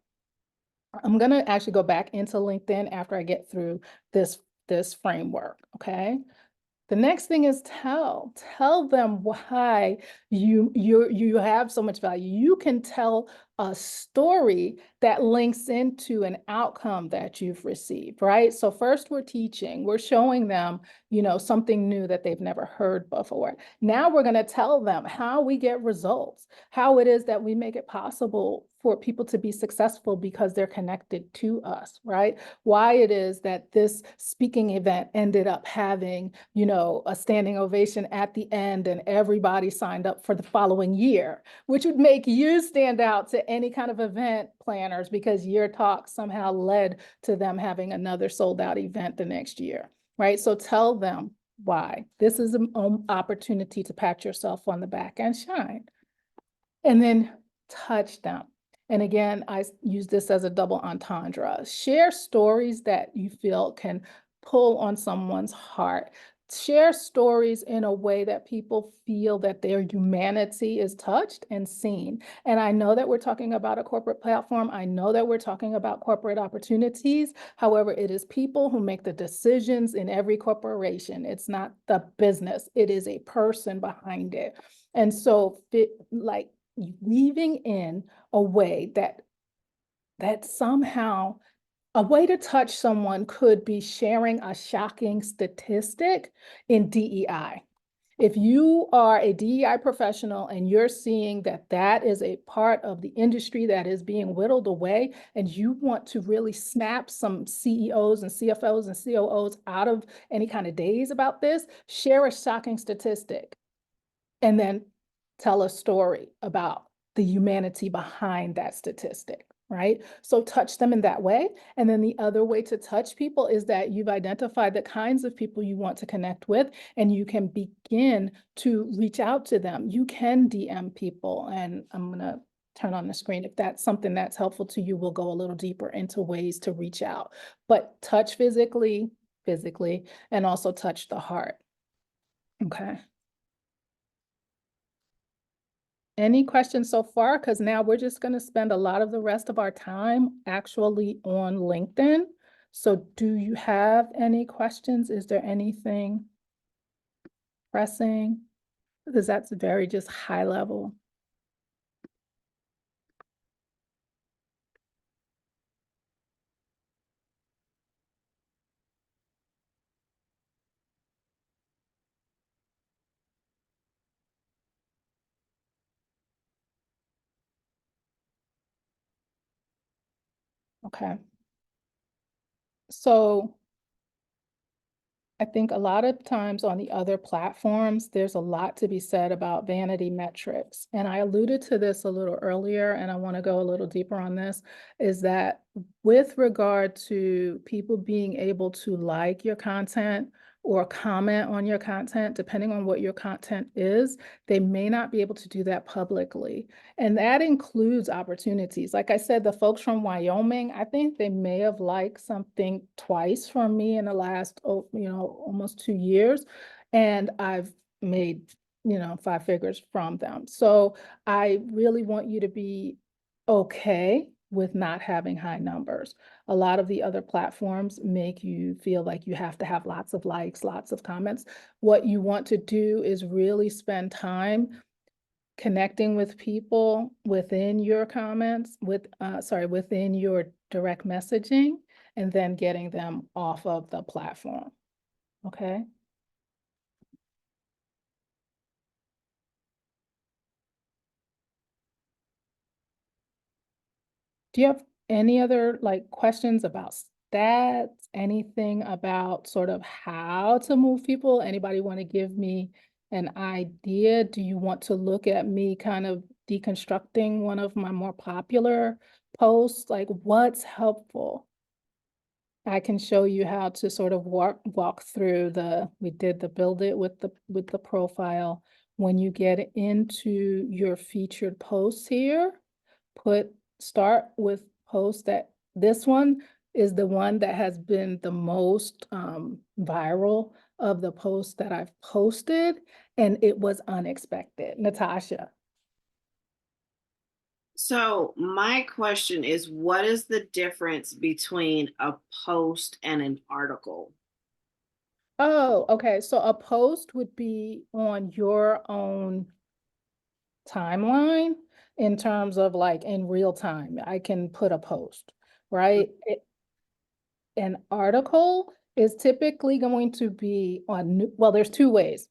I'm going to actually go back into LinkedIn after I get through this framework, okay? The next thing is tell them why you have so much value. You can tell a story that links into an outcome that you've received, right? So first we're teaching, we're showing them, something new that they've never heard before. Now we're going to tell them how we get results, how it is that we make it possible for people to be successful because they're connected to us, right? Why it is that this speaking event ended up having, a standing ovation at the end and everybody signed up for the following year, which would make you stand out to any kind of event planners because your talk somehow led to them having another sold out event the next year, right? So tell them why. This is an opportunity to pat yourself on the back and shine. And then touch them. And again, I use this as a double entendre. Share stories that you feel can pull on someone's heart. Share stories in a way that people feel that their humanity is touched and seen. And I know that we're talking about a corporate platform. I know that we're talking about corporate opportunities. However, it is people who make the decisions in every corporation. It's not the business. It is a person behind it. And so weaving in a way that somehow a way to touch someone could be sharing a shocking statistic in DEI. If you are a DEI professional and you're seeing that that is a part of the industry that is being whittled away, and you want to really snap some CEOs and CFOs and COOs out of any kind of daze about this, share a shocking statistic and then tell a story about the humanity behind that statistic, right? So touch them in that way. And then the other way to touch people is that you've identified the kinds of people you want to connect with, and you can begin to reach out to them. You can DM people, and I'm gonna turn on the screen. If that's something that's helpful to you, we'll go a little deeper into ways to reach out. But touch physically, and also touch the heart, okay? Any questions so far? Because now we're just going to spend a lot of the rest of our time actually on LinkedIn. So do you have any questions? Is there anything pressing? Because that's very just high level. Okay. So I think a lot of times on the other platforms, there's a lot to be said about vanity metrics. And I alluded to this a little earlier, and I want to go a little deeper on this, is that with regard to people being able to like your content or comment on your content, depending on what your content is, they may not be able to do that publicly. And that includes opportunities. Like I said, the folks from Wyoming, I think they may have liked something twice from me in the last, almost 2 years. And I've made, 5 figures from them. So I really want you to be okay with not having high numbers. A lot of the other platforms make you feel like you have to have lots of likes, lots of comments. What you want to do is really spend time connecting with people within your comments, within your direct messaging, and then getting them off of the platform, okay? Do you have any other questions about stats, anything about sort of how to move people? Anybody want to give me an idea? Do you want to look at me kind of deconstructing one of my more popular posts? Like what's helpful? I can show you how to sort of walk through we did the build it with the profile. When you get into your featured posts here, start with posts this one is the one that has been the most viral of the posts that I've posted, and it was unexpected. Natasha. So my question is, what is the difference between a post and an article? Oh, okay. So a post would be on your own timeline. in terms of like in real time. I can put a post, right? An article is typically going to be on, well, there's two ways.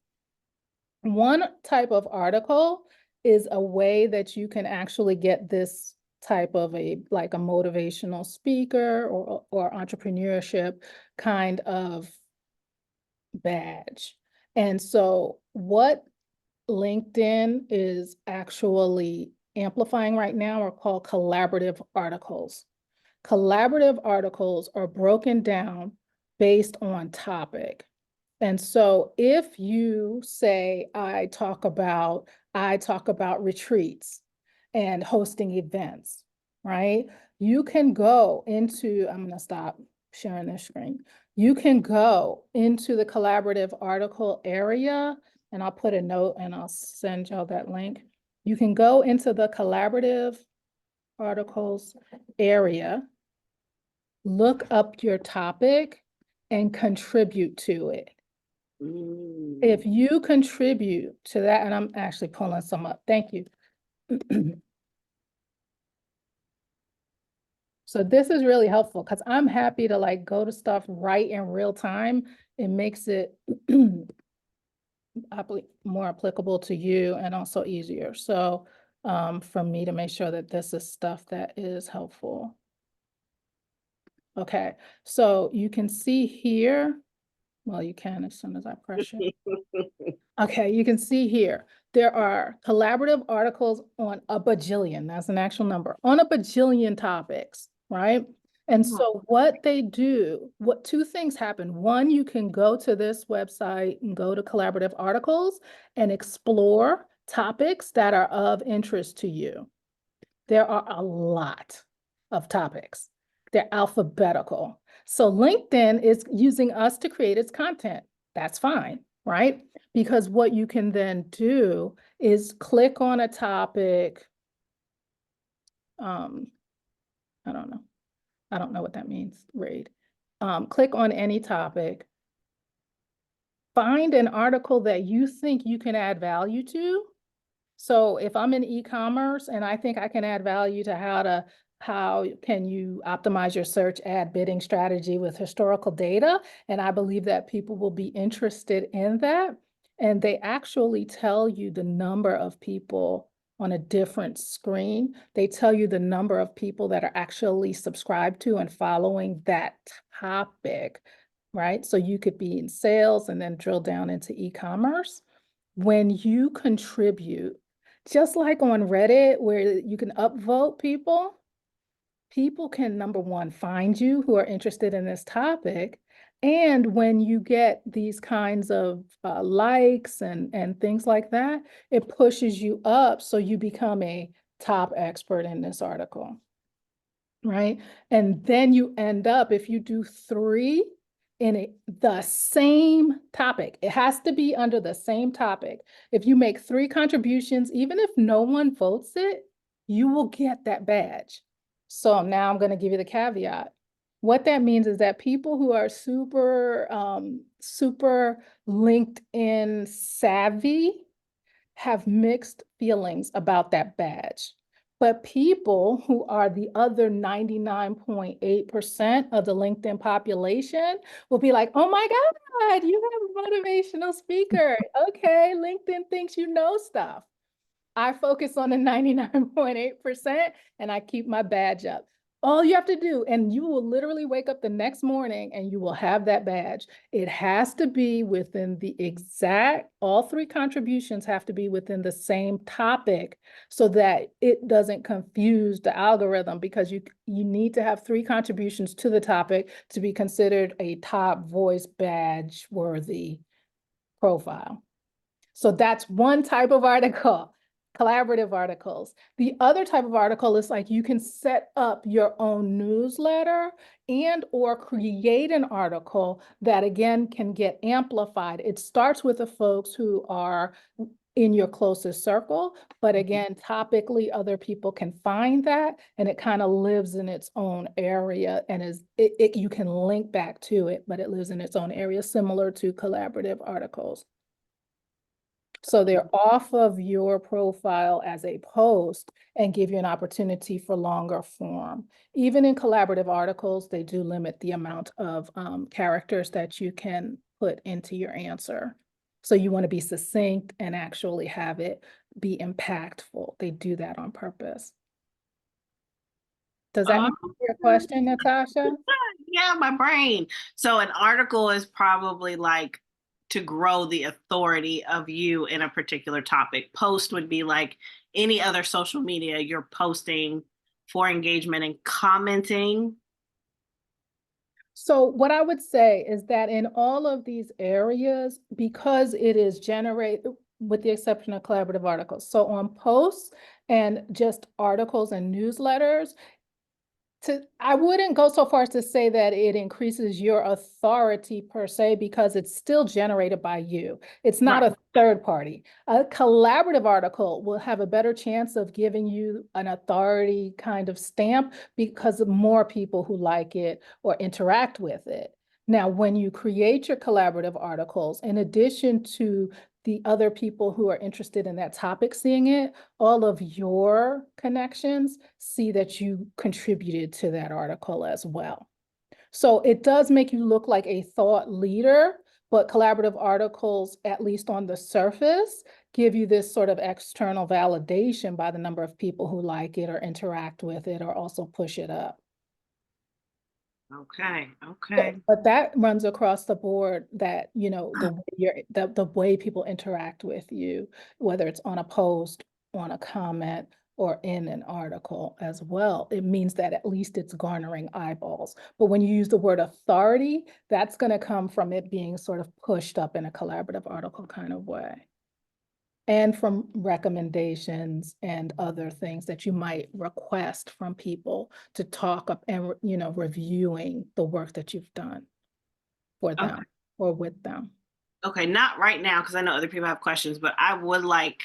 One type of article is a way that you can actually get this type of like a motivational speaker or entrepreneurship kind of badge. And so what LinkedIn is actually amplifying right now are called collaborative articles. Collaborative articles are broken down based on topic. And so if you say, I talk about retreats and hosting events, right? You can go into, I'm gonna stop sharing this screen. You can go into the collaborative article area, and I'll put a note and I'll send y'all that link. You can go into the collaborative articles area, look up your topic and contribute to it. If you contribute to that, and I'm actually pulling some up, thank you. So this is really helpful because I'm happy to like go to stuff right in real time. It makes it more applicable to you and also easier. So for me to make sure that this is stuff that is helpful. Okay, so you can see here, well, you can as soon as I press it. Okay, you can see here, there are collaborative articles on a bajillion, that's an actual number, on a bajillion topics, right? And so what they do, two things happen. One, you can go to this website and go to collaborative articles and explore topics that are of interest to you. There are a lot of topics. They're alphabetical. So LinkedIn is using us to create its content. That's fine, right? Because what you can then do is click on a topic. I don't know. I don't know what that means, Raid. Click on any topic. Find an article that you think you can add value to. So if I'm in e-commerce and I think I can add value to how can you optimize your search ad bidding strategy with historical data, and I believe that people will be interested in that. And they actually tell you the number of people on a different screen. They tell you the number of people that are actually subscribed to and following that topic, right? So you could be in sales and then drill down into e-commerce. When you contribute, just like on Reddit, where you can upvote people, people can, number one, find you who are interested in this topic. And when you get these kinds of likes and things like that, it pushes you up so you become a top expert in this article, right? And then you end up, if you do 3 in the same topic, it has to be under the same topic. If you make 3 contributions, even if no one votes it, you will get that badge. So now I'm going to give you the caveat. What that means is that people who are super LinkedIn savvy have mixed feelings about that badge. But people who are the other 99.8% of the LinkedIn population will be like, oh my God, you have a motivational speaker. Okay, LinkedIn thinks you know stuff. I focus on the 99.8% and I keep my badge up. All you have to do, and you will literally wake up the next morning and you will have that badge. It has to be within the exact, all 3 contributions have to be within the same topic so that it doesn't confuse the algorithm, because you need to have 3 contributions to the topic to be considered a top voice badge worthy profile. So that's one type of article. Collaborative articles. The other type of article is like you can set up your own newsletter and or create an article that again can get amplified. It starts with the folks who are in your closest circle, but again, topically other people can find that and it kind of lives in its own area and you can link back to it, but it lives in its own area, similar to collaborative articles. So they're off of your profile as a post and give you an opportunity for longer form. Even in collaborative articles, they do limit the amount of characters that you can put into your answer. So you want to be succinct and actually have it be impactful. They do that on purpose. Does that answer your question, Natasha? Yeah, my brain. So an article is probably like to grow the authority of you in a particular topic. Post would be like any other social media you're posting for engagement and commenting. So what I would say is that in all of these areas, because it is generated, with the exception of collaborative articles, so on posts and just articles and newsletters, I wouldn't go so far as to say that it increases your authority per se, because it's still generated by you. It's not Right. a third party. A collaborative article will have a better chance of giving you an authority kind of stamp because of more people who like it or interact with it. Now, when you create your collaborative articles, in addition to the other people who are interested in that topic seeing it, all of your connections see that you contributed to that article as well. So it does make you look like a thought leader, but collaborative articles, at least on the surface, give you this sort of external validation by the number of people who like it or interact with it or also push it up. Okay. Okay. But that runs across the board, that, you know, the way people interact with you, whether it's on a post, on a comment, or in an article as well. It means that at least it's garnering eyeballs. But when you use the word authority, that's going to come from it being sort of pushed up in a collaborative article kind of way. And from recommendations and other things that you might request from people to talk up and, you know, reviewing the work that you've done for them or with them. Okay, not right now because I know other people have questions, but I would like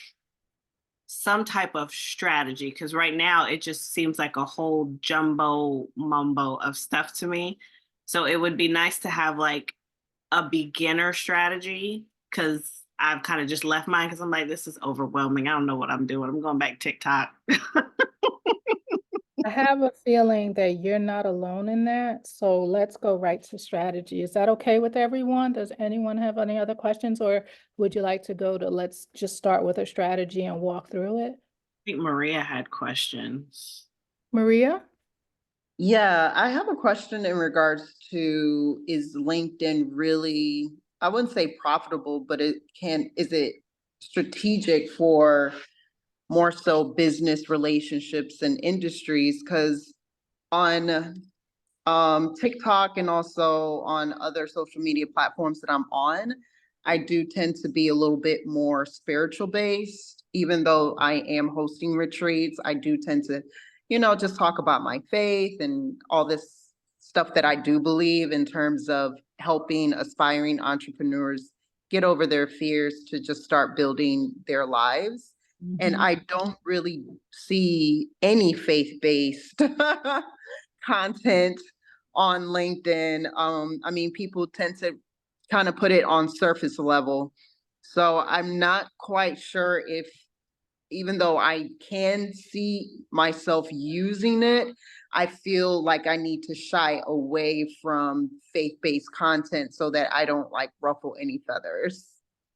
some type of strategy, because right now it just seems like a whole jumbo mumbo of stuff to me. So it would be nice to have like a beginner strategy, because I've kind of just left mine because I'm like, this is overwhelming. I don't know what I'm doing. I'm going back TikTok. I have a feeling that you're not alone in that. So let's go right to strategy. Is that okay with everyone? Does anyone have any other questions, or would you like to go to, let's just start with a strategy and walk through it? I think Maria had questions. Maria? Yeah, I have a question in regards to, is LinkedIn really, I wouldn't say profitable, but is it strategic for more so business relationships and industries? Because on TikTok and also on other social media platforms that I'm on, I do tend to be a little bit more spiritual based. Even though I am hosting retreats, I do tend to, just talk about my faith and all this stuff that I do believe in terms of helping aspiring entrepreneurs get over their fears to just start building their lives. And I don't really see any faith-based content on LinkedIn. I mean, people tend to kind of put it on surface level. So I'm not quite sure if, even though I can see myself using it, I feel like I need to shy away from faith-based content so that I don't like ruffle any feathers.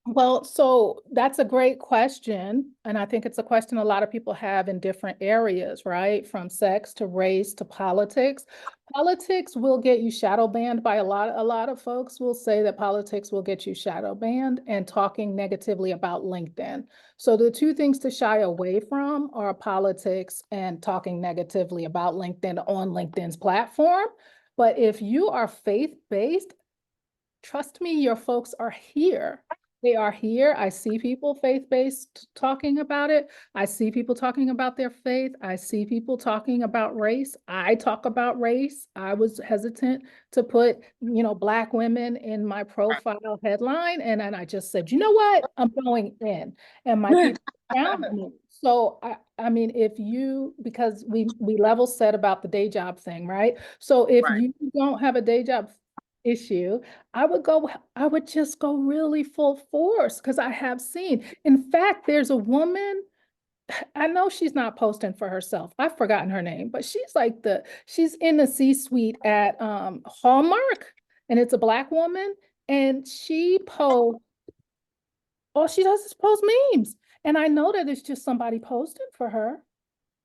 Well, so that's a great question. And I think it's a question a lot of people have in different areas, right? From sex to race to politics. Politics will get you shadow banned by a lot of folks will say that politics will get you shadow banned and talking negatively about LinkedIn. So the two things to shy away from are politics and talking negatively about LinkedIn on LinkedIn's platform. But if you are faith-based, trust me, your folks are here. They are here. I see people faith-based talking about it. I see people talking about their faith. I see people talking about race. I talk about race. I was hesitant to put, Black women in my profile headline. And then I just said, you know what? I'm going in. And my people found me. So I mean, because we level set about the day job thing, right? So if you don't have a day job, issue, I would just go really full force because I have seen. In fact, there's a woman, I know she's not posting for herself. I've forgotten her name, but she's in the C-suite at Hallmark, and it's a Black woman, and she posts, all she does is post memes. And I know that it's just somebody posting for her.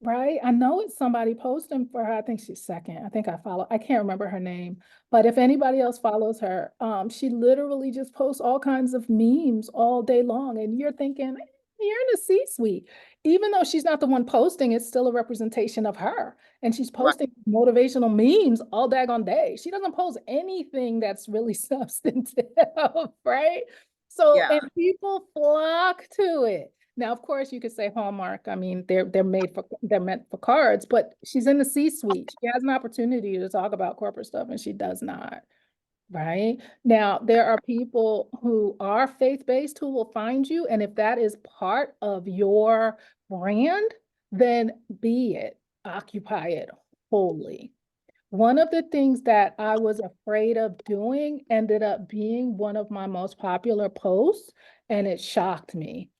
Right? I know it's somebody posting for her. I think she's second. I think I can't remember her name. But if anybody else follows her, she literally just posts all kinds of memes all day long. And you're thinking, you're in a C-suite. Even though she's not the one posting, it's still a representation of her. And she's Right. posting motivational memes all daggone day. She doesn't post anything that's really substantive, right? So, Yeah. and people flock to it. Now, of course, you could say Hallmark. I mean, they're meant for cards, but she's in the C-suite. She has an opportunity to talk about corporate stuff, and she does not. Right? Now, there are people who are faith-based who will find you, and if that is part of your brand, then be it, occupy it wholly. One of the things that I was afraid of doing ended up being one of my most popular posts, and it shocked me.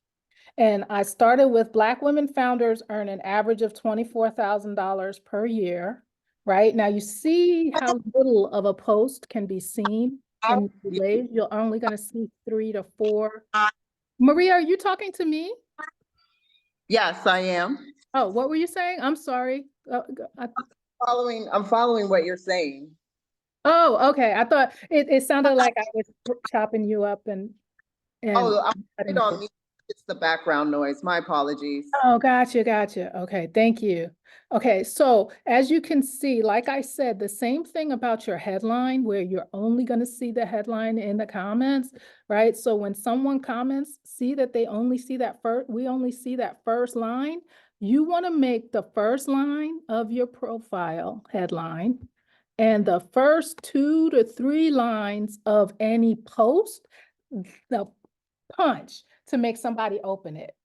And I started with Black women founders earn an average of $24,000 per year, right? Now you see how little of a post can be seen in waves. You're only going to see 3 to 4. Maria, are you talking to me? Yes, I am. Oh, what were you saying? I'm sorry. I'm following what you're saying. Oh, okay. I thought it sounded like I was chopping you up and Oh, I'm cutting on you. mute. It's the background noise. My apologies. Oh, gotcha. Okay, thank you. Okay, so as you can see, like I said, the same thing about your headline where you're only going to see the headline in the comments, right? So when someone comments, see that they only see that first, we only see that first line. You want to make the first line of your profile headline and the first 2 to 3 lines of any post, the punch to make somebody open it.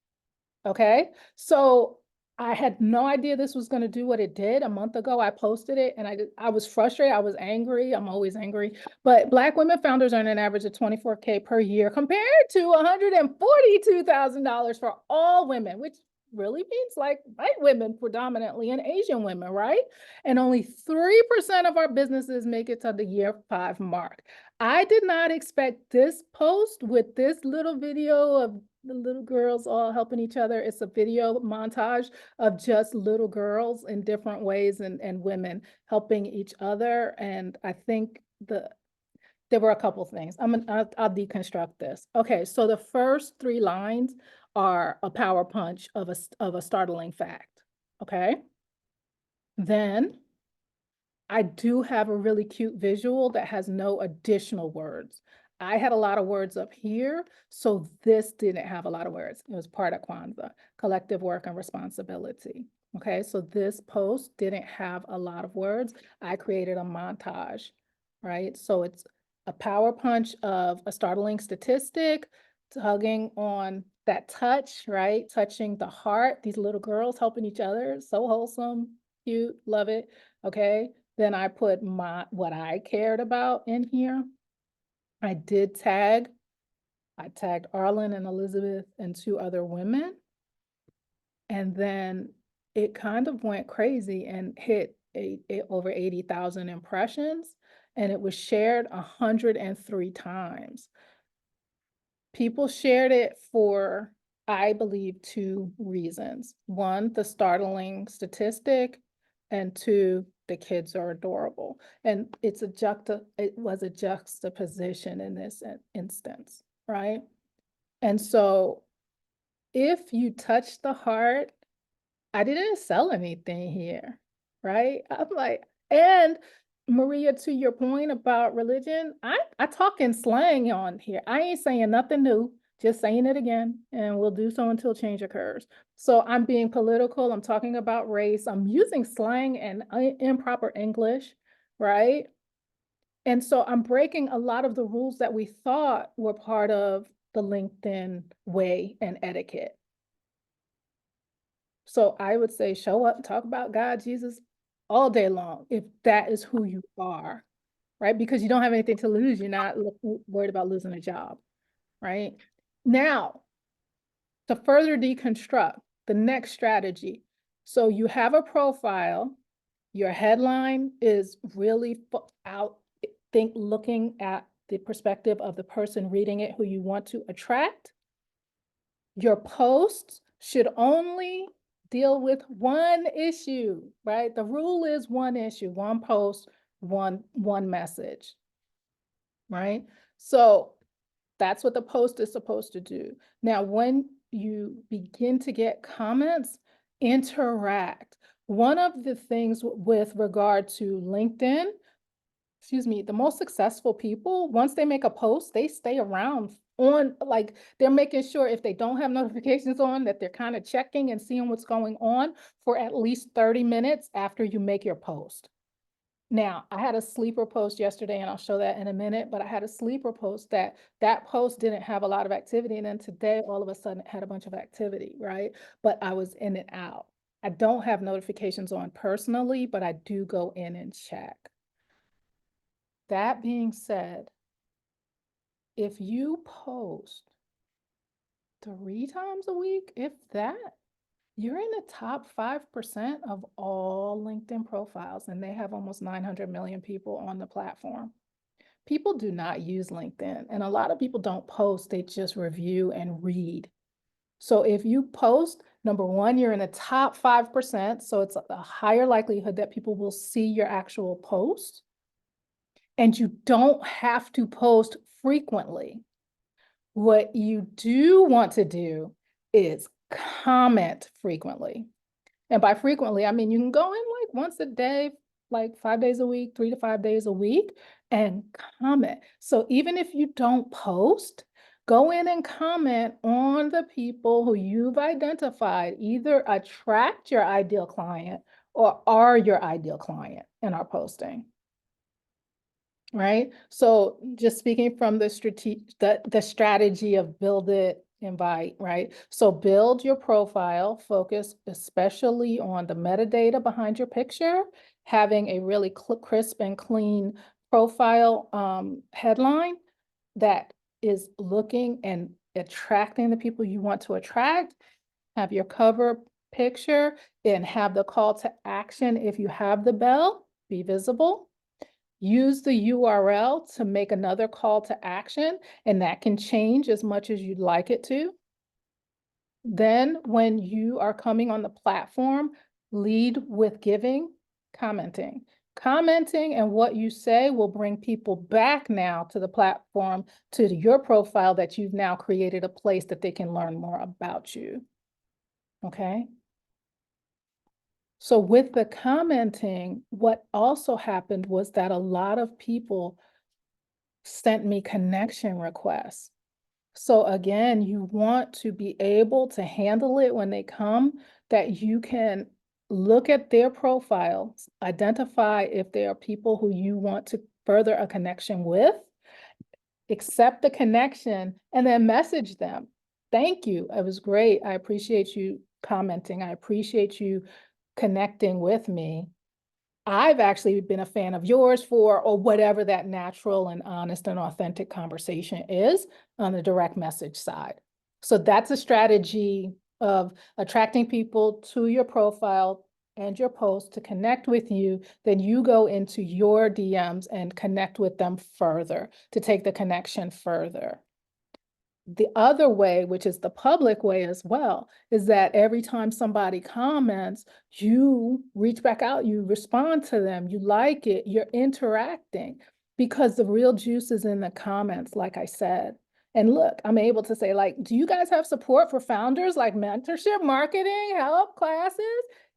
Okay, so I had no idea this was going to do what it did. A month ago, I posted it and I was frustrated. I was angry. I'm always angry. But Black women founders earn an average of $24K per year compared to $142,000 for all women, which really means like white women predominantly and Asian women, right? And only 3% of our businesses make it to the year 5 mark. I did not expect this post with this little video of the little girls all helping each other. It's a video montage of just little girls in different ways and women helping each other. And I think there were a couple things. I'll deconstruct this. Okay, so the first 3 lines are a power punch of a startling fact. Okay. Then I do have a really cute visual that has no additional words. I had a lot of words up here, so this didn't have a lot of words. It was part of Kwanzaa, collective work and responsibility. Okay, so this post didn't have a lot of words. I created a montage, right? So it's a power punch of a startling statistic, tugging on that touch, right? Touching the heart, these little girls helping each other, so wholesome, cute, love it, okay? Then I put what I cared about in here. I tagged Arlen and Elizabeth and 2 other women. And then it kind of went crazy and hit over 80,000 impressions. And it was shared 103 times. People shared it for, I believe, 2 reasons. 1, the startling statistic, and 2, the kids are adorable. And it was a juxtaposition in this instance, right? And so if you touch the heart, I didn't sell anything here, right? I'm like, and Maria, to your point about religion, I talk in slang on here. I ain't saying nothing new, just saying it again, and we'll do so until change occurs. So I'm being political. I'm talking about race. I'm using slang and improper English, right? And so I'm breaking a lot of the rules that we thought were part of the LinkedIn way and etiquette. So I would say show up, talk about God, Jesus all day long, if that is who you are, right? Because you don't have anything to lose. You're not worried about losing a job, right? Now, to further deconstruct the next strategy. So you have a profile, your headline is really looking at the perspective of the person reading it who you want to attract. Your posts should only deal with one issue, right? The rule is one issue, one post, one message, right? So that's what the post is supposed to do. Now, when you begin to get comments, interact. One of the things with regard to LinkedIn, the most successful people, once they make a post, they stay around on, like, they're making sure if they don't have notifications on, that they're kind of checking and seeing what's going on for at least 30 minutes after you make your post. Now, I had a sleeper post yesterday, and I'll show that in a minute, but I had a sleeper post that post didn't have a lot of activity. And then today, all of a sudden, it had a bunch of activity, right? But I was in and out. I don't have notifications on personally, but I do go in and check. That being said, if you post 3 times a week, if that, you're in the top 5% of all LinkedIn profiles, and they have almost 900 million people on the platform. People do not use LinkedIn, and a lot of people don't post, they just review and read. So if you post, number one, you're in the top 5%, so it's a higher likelihood that people will see your actual post. And you don't have to post frequently. What you do want to do is comment frequently. And by frequently, I mean, you can go in like once a day, like 5 days a week, 3 to 5 days a week, and comment. So even if you don't post, go in and comment on the people who you've identified, either attract your ideal client or are your ideal client and are posting. Right? So just speaking from the strategy of build it, invite, right? So build your profile, focus especially on the metadata behind your picture, having a really crisp and clean profile headline that is looking and attracting the people you want to attract. Have your cover picture and have the call to action. If you have the bell, be visible. Use the URL to make another call to action, and that can change as much as you'd like it to. Then when you are coming on the platform, lead with commenting. Commenting and what you say will bring people back now to the platform, to your profile that you've now created a place that they can learn more about you. Okay? So with the commenting, what also happened was that a lot of people sent me connection requests. So again, you want to be able to handle it when they come, that you can look at their profiles, identify if there are people who you want to further a connection with, accept the connection, and then message them. Thank you. It was great. I appreciate you commenting. I appreciate you connecting with me. I've actually been a fan of yours or whatever that natural and honest and authentic conversation is on the direct message side. So that's a strategy of attracting people to your profile and your post to connect with you. Then you go into your DMs and connect with them further to take the connection further. The other way, which is the public way as well, is that every time somebody comments, you reach back out, you respond to them, you like it, you're interacting, because the real juice is in the comments, like I said. And look, I'm able to say, like, do you guys have support for founders, like mentorship, marketing, help, classes?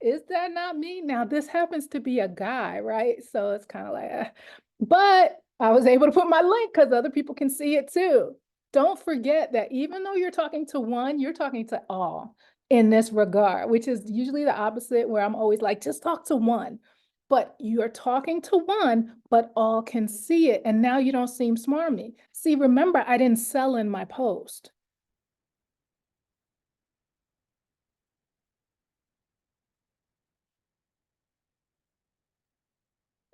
Is that not me? Now, this happens to be a guy, right? So it's kind of like, but I was able to put my link because other people can see it too. Don't forget that even though you're talking to one, you're talking to all in this regard, which is usually the opposite, where I'm always like, just talk to one. But you're talking to one, but all can see it. And now you don't seem smarmy. See, remember, I didn't sell in my post.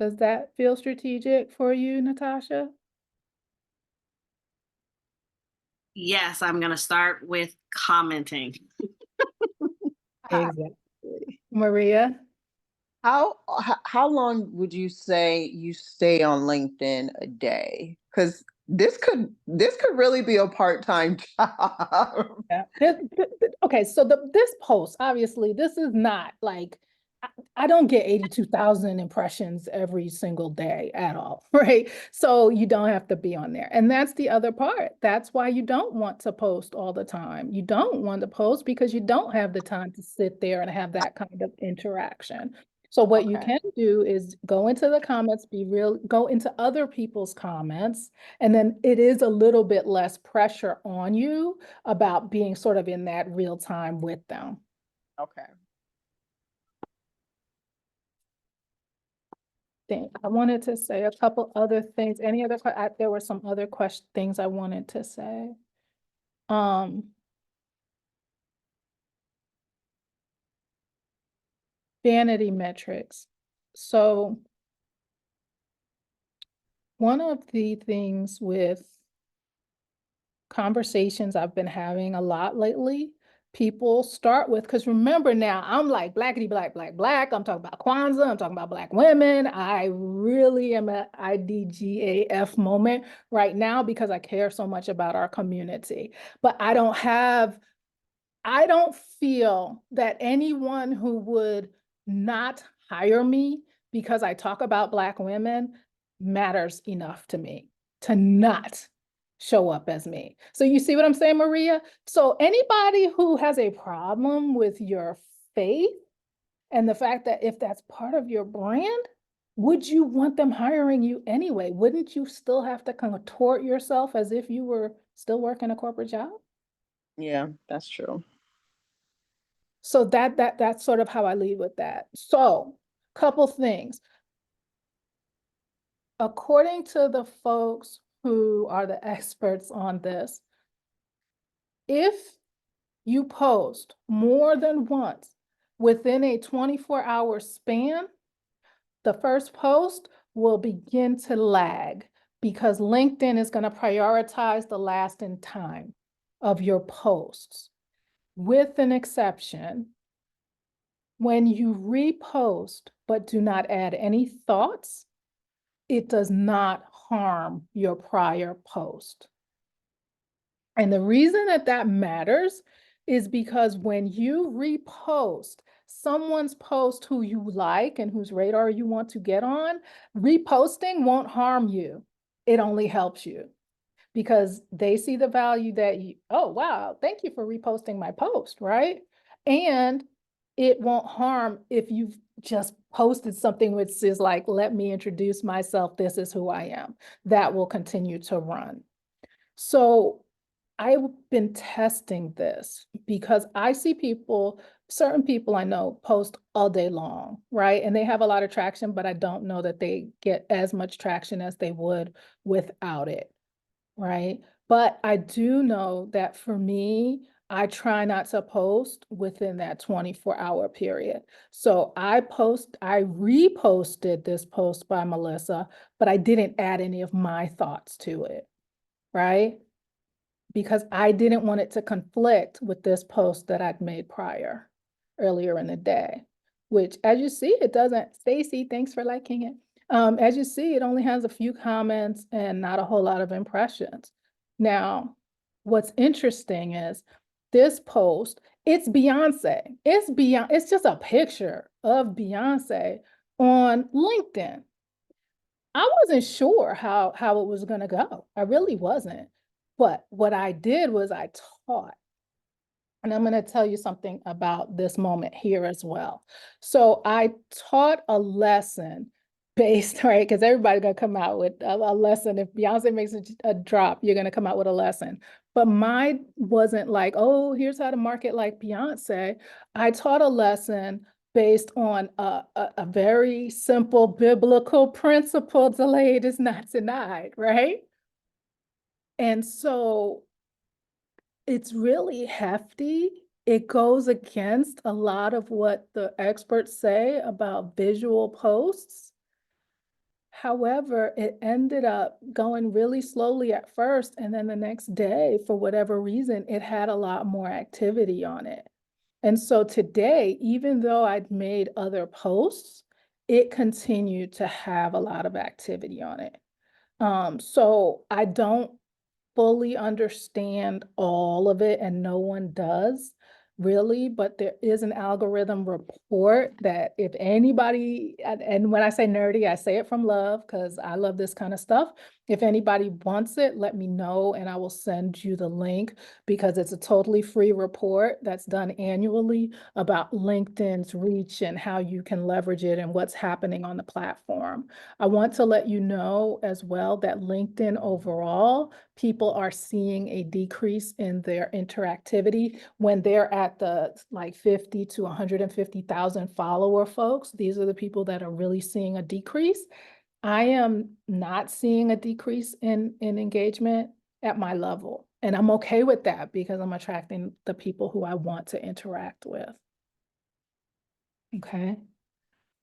Does that feel strategic for you, Natasha? Yes, I'm going to start with commenting. Exactly. Maria? How long would you say you stay on LinkedIn a day? Because this could really be a part-time job. Yeah. Okay, so this post, obviously, this is not like I don't get 82,000 impressions every single day at all, right? So you don't have to be on there. And that's the other part. That's why you don't want to post all the time. You don't want to post because you don't have the time to sit there and have that kind of interaction. So what you Okay. can do is go into the comments, be real, go into other people's comments, and then it is a little bit less pressure on you about being sort of in that real time with them. Okay. I wanted to say a couple other things. Any other, there were some other things I wanted to say. Vanity metrics. So one of the things with conversations I've been having a lot lately, people start with, because remember now, I'm like blackity black, black, black. I'm talking about Kwanzaa. I'm talking about Black women. I really am at IDGAF moment right now because I care so much about our community. But I don't feel that anyone who would not hire me because I talk about Black women matters enough to me to not show up as me. So you see what I'm saying, Maria? So anybody who has a problem with your faith and the fact that if that's part of your brand, would you want them hiring you anyway? Wouldn't you still have to contort yourself as if you were still working a corporate job? Yeah, that's true. So that's sort of how I lead with that. So, couple things. According to the folks who are the experts on this, if you post more than once within a 24-hour span, the first post will begin to lag because LinkedIn is going to prioritize the last in time of your posts. With an exception, when you repost but do not add any thoughts, it does not harm your prior post. And the reason that that matters is because when you repost someone's post who you like and whose radar you want to get on, reposting won't harm you. It only helps you because they see the value that you, oh, wow, thank you for reposting my post, right? And it won't harm if you've just posted something which is like, let me introduce myself, this is who I am. That will continue to run. So I've been testing this because I see people, certain people I know post all day long, right? And they have a lot of traction, but I don't know that they get as much traction as they would without it, right? But I do know that for me, I try not to post within that 24-hour period. So I reposted this post by Melissa, but I didn't add any of my thoughts to it, right? Because I didn't want it to conflict with this post that I'd made earlier in the day, which as you see, it doesn't. Stacy, thanks for liking it. As you see, it only has a few comments and not a whole lot of impressions. Now, what's interesting is this post, it's Beyonce. It's just a picture of Beyonce on LinkedIn. I wasn't sure how it was going to go. I really wasn't. But what I did was I taught. And I'm going to tell you something about this moment here as well. So I taught a lesson based, right? Because everybody's going to come out with a lesson. If Beyonce makes a drop, you're going to come out with a lesson. But mine wasn't like, oh, here's how to market like Beyonce. I taught a lesson based on a very simple biblical principle: delayed is not denied, right? And so it's really hefty. It goes against a lot of what the experts say about visual posts. However, it ended up going really slowly at first, and then the next day, for whatever reason, it had a lot more activity on it. And so today, even though I'd made other posts, it continued to have a lot of activity on it. So I don't fully understand all of it, and no one does really, but there is an algorithm report that if anybody, and when I say nerdy, I say it from love because I love this kind of stuff. If anybody wants it, let me know and I will send you the link, because it's a totally free report that's done annually about LinkedIn's reach and how you can leverage it and what's happening on the platform. I want to let you know as well that LinkedIn overall, people are seeing a decrease in their interactivity when they're at the like 50 to 150,000 follower folks. These are the people that are really seeing a decrease. I am not seeing a decrease in engagement at my level. And I'm okay with that because I'm attracting the people who I want to interact with. Okay.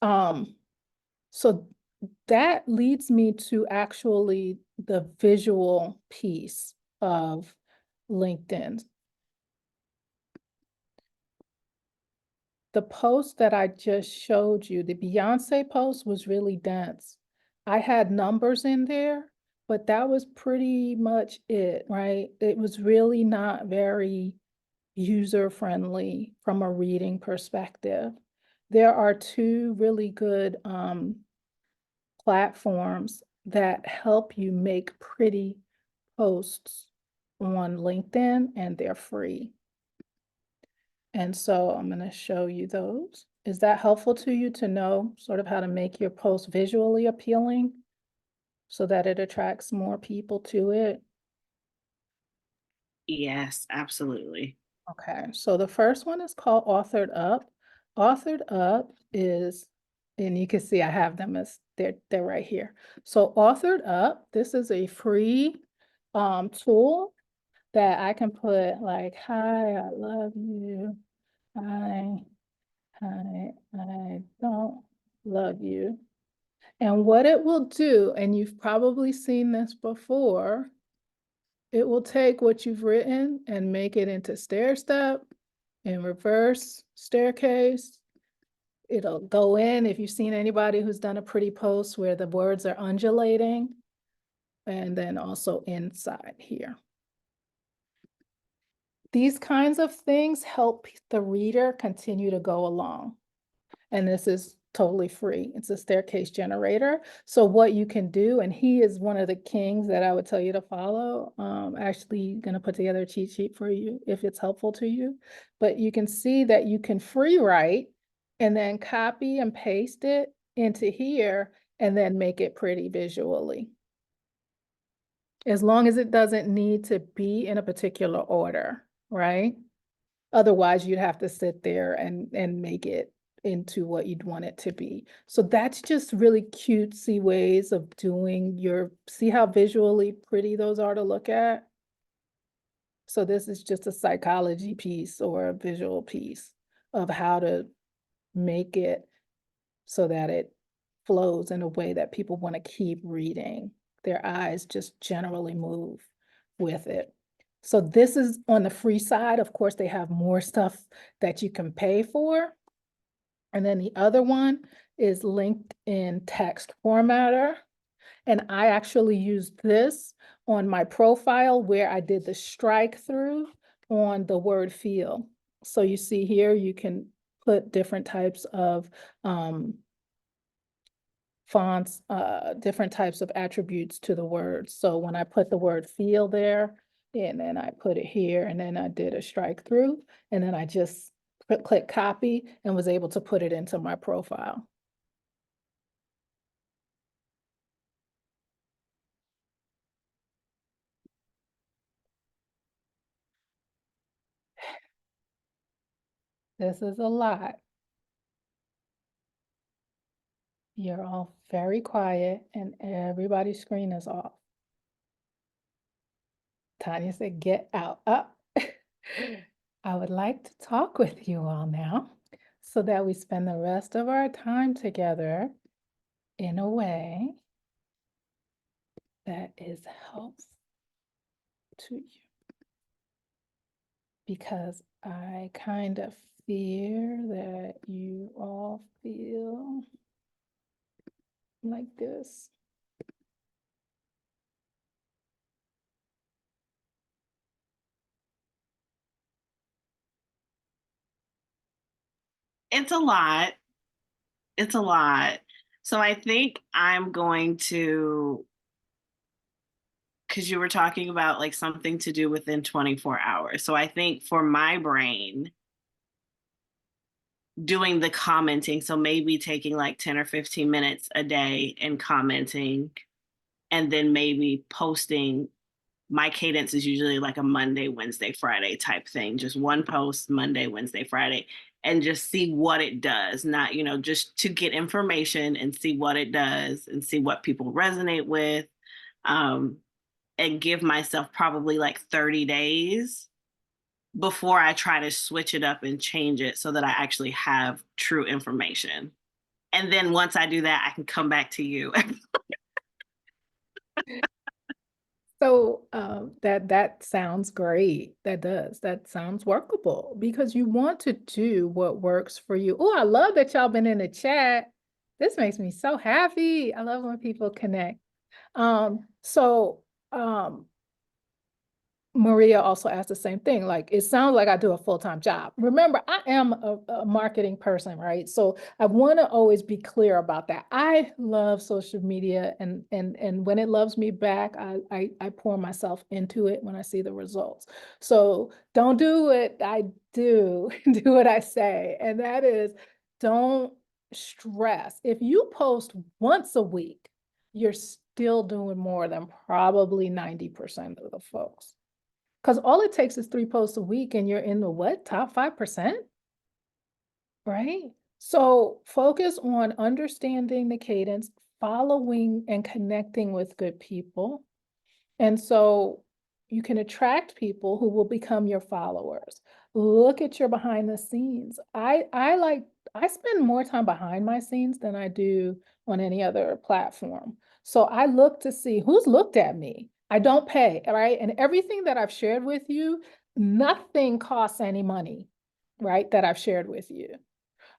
So that leads me to actually the visual piece of LinkedIn. The post that I just showed you, the Beyonce post, was really dense. I had numbers in there, but that was pretty much it, right? It was really not very user-friendly from a reading perspective. There are two really good platforms that help you make pretty posts on LinkedIn, and they're free. And so I'm going to show you those. Is that helpful to you to know sort of how to make your post visually appealing so that it attracts more people to it? Yes, absolutely. Okay, so the first one is called Authored Up. Authored Up is, and you can see I have them as they're right here. So Authored Up, this is a free tool that I can put like, hi, I love you. I don't love you. And what it will do, and you've probably seen this before, it will take what you've written and make it into stair step and reverse staircase. It'll go in, if you've seen anybody who's done a pretty post where the words are undulating, and then also inside here. These kinds of things help the reader continue to go along. And this is totally free. It's a staircase generator. So what you can do, and he is one of the kings that I would tell you to follow. Actually gonna put together a cheat sheet for you if it's helpful to you. But you can see that you can free write and then copy and paste it into here and then make it pretty visually. As long as it doesn't need to be in a particular order, right? Otherwise, you'd have to sit there and make it into what you'd want it to be. So that's just really cutesy ways of doing your, see how visually pretty those are to look at? So this is just a psychology piece or a visual piece of how to make it so that it flows in a way that people want to keep reading. Their eyes just generally move with it. So this is on the free side. Of course, they have more stuff that you can pay for. And then the other one is LinkedIn Text Formatter. And I actually used this on my profile where I did the strike through on the word feel. So you see here, you can put different types of fonts, different types of attributes to the words. So when I put the word feel there, and then I put it here, and then I did a strike through, and then I just click copy and was able to put it into my profile. This is a lot. You're all very quiet and everybody's screen is off. Tanya said, get out. Up. I would like to talk with you all now so that we spend the rest of our time together in a way that is helpful to you. Because I kind of fear that you all feel like this. It's a lot. It's a lot. So I think I'm going to, because you were talking about like something to do within 24 hours. So I think for my brain, doing the commenting, so maybe taking like 10 or 15 minutes a day and commenting, and then maybe posting. My cadence is usually like a Monday, Wednesday, Friday type thing. Just one post Monday, Wednesday, Friday, and just see what it does. Not, just to get information and see what it does and see what people resonate with. And give myself probably like 30 days before I try to switch it up and change it so that I actually have true information. And then once I do that, I can come back to you. So that sounds great. That does. That sounds workable because you want to do what works for you. Oh, I love that y'all been in the chat. This makes me so happy. I love when people connect. So Maria also asked the same thing. Like, it sounds like I do a full-time job. Remember, I am a marketing person, right? So I want to always be clear about that. I love social media, and when it loves me back, I pour myself into it when I see the results. So don't do what I do, do what I say. And that is, don't stress. If you post once a week, you're still doing more than probably 90% of the folks. Because all it takes is 3 posts a week and you're in the what? Top 5%? Right? So focus on understanding the cadence, following and connecting with good people. And so you can attract people who will become your followers. Look at your behind the scenes. I spend more time behind my scenes than I do on any other platform. So I look to see who's looked at me. I don't pay, right? And everything that I've shared with you, nothing costs any money, right? That I've shared with you.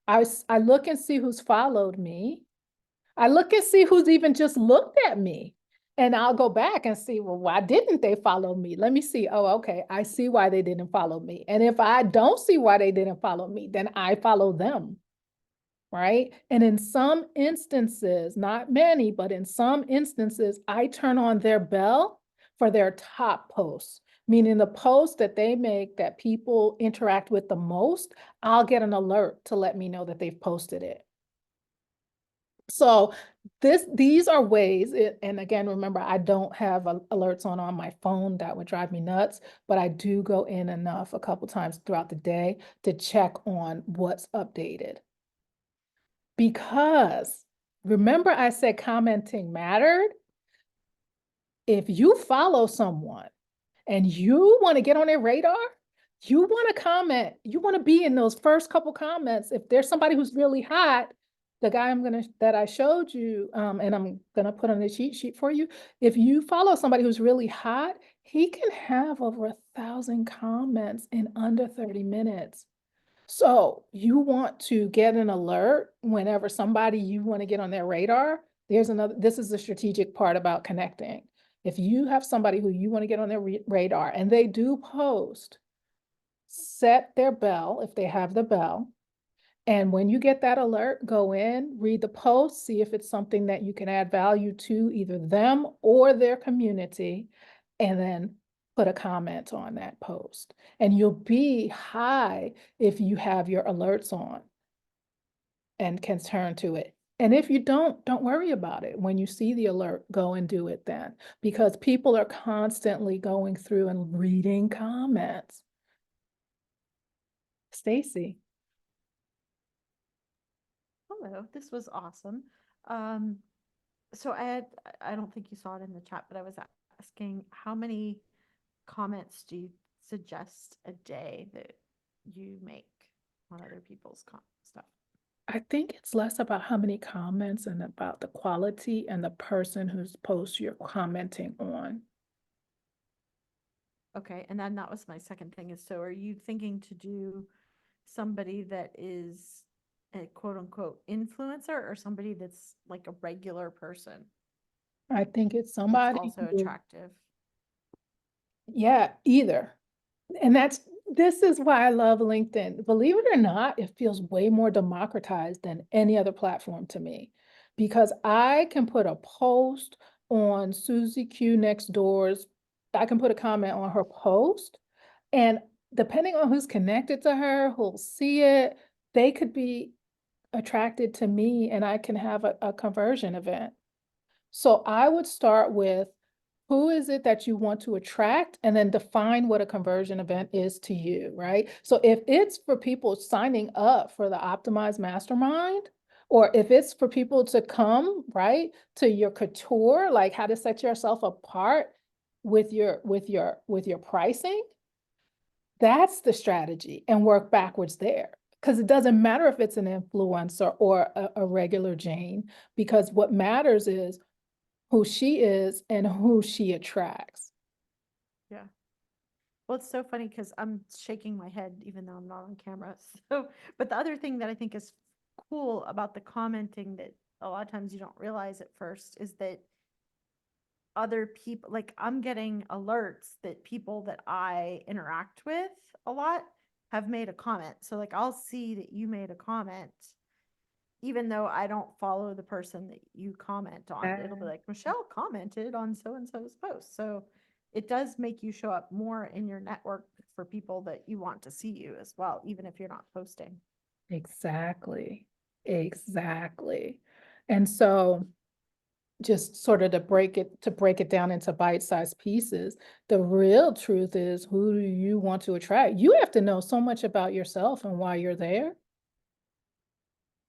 I look and see who's followed me. I look and see who's even just looked at me. And I'll go back and see, well, why didn't they follow me? Let me see. Oh, okay. I see why they didn't follow me. And if I don't see why they didn't follow me, then I follow them. Right. And in some instances, not many, but in some instances, I turn on their bell for their top posts, meaning the posts that they make that people interact with the most, I'll get an alert to let me know that they've posted it. So these are ways, and again, remember, I don't have alerts on my phone. That would drive me nuts, but I do go in enough a couple times throughout the day to check on what's updated. Because remember I said commenting mattered? If you follow someone and you want to get on their radar, you want to comment, you want to be in those first couple comments. If there's somebody who's really hot, the guy that I showed you, and I'm gonna put on the cheat sheet for you. If you follow somebody who's really hot, he can have over 1,000 comments in under 30 minutes. So you want to get an alert whenever somebody you want to get on their radar. This is the strategic part about connecting. If you have somebody who you want to get on their radar and they do post, set their bell if they have the bell. And when you get that alert, go in, read the post, see if it's something that you can add value to either them or their community, and then put a comment on that post. And you'll be high if you have your alerts on and can turn to it. And if you don't worry about it. When you see the alert, go and do it then, because people are constantly going through and reading comments. Stacy. Hello, this was awesome. So I don't think you saw it in the chat, but I was asking how many comments do you suggest a day that you make on other people's stuff? I think it's less about how many comments and about the quality and the person whose post you're commenting on. Okay, and then that was my second thing is, so are you thinking to do somebody that is a quote unquote influencer or somebody that's like a regular person I think it's that's somebody also who, attractive? yeah, either. And this is why I love LinkedIn. Believe it or not, it feels way more democratized than any other platform to me, because I can put a post on Susie Q next door's, I can put a comment on her post, and depending on who's connected to her, who'll see it, they could be attracted to me, and I can have a conversion event. So I would start with, who is it that you want to attract, and then define what a conversion event is to you, right? So if it's for people signing up for the Optimized Mastermind, or if it's for people to come, right, to your couture, like how to set yourself apart with your pricing, that's the strategy, and work backwards there. Because it doesn't matter if it's an influencer or a regular Jane, because what matters is who she is and who she attracts. Yeah. Well, it's so funny because I'm shaking my head even though I'm not on camera. So, but the other thing that I think is cool about the commenting that a lot of times you don't realize at first is that other people, like I'm getting alerts that people that I interact with a lot have made a comment. So like I'll see that you made a comment even though I don't follow the person that you comment on. It'll be like Michelle commented on so and so's post. So it does make you show up more in your network for people that you want to see you as well, even if you're not posting. Exactly. Exactly. And so just sort of to break it down into bite-sized pieces, the real truth is, who do you want to attract? You have to know so much about yourself and why you're there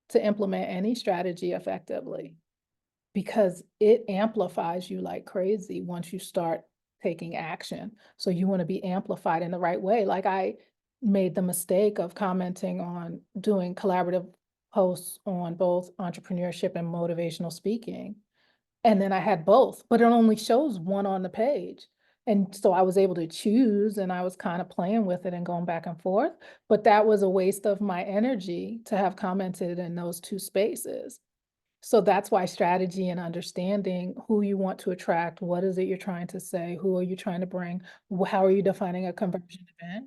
to implement any strategy effectively, because it amplifies you like crazy once you start taking action. So you want to be amplified in the right way. Like I made the mistake of commenting on doing collaborative posts on both entrepreneurship and motivational speaking. And then I had both, but it only shows one on the page. And so I was able to choose, and I was kind of playing with it and going back and forth, but that was a waste of my energy to have commented in those two spaces. So that's why strategy and understanding who you want to attract, what is it you're trying to say, who are you trying to bring, how are you defining a conversion event?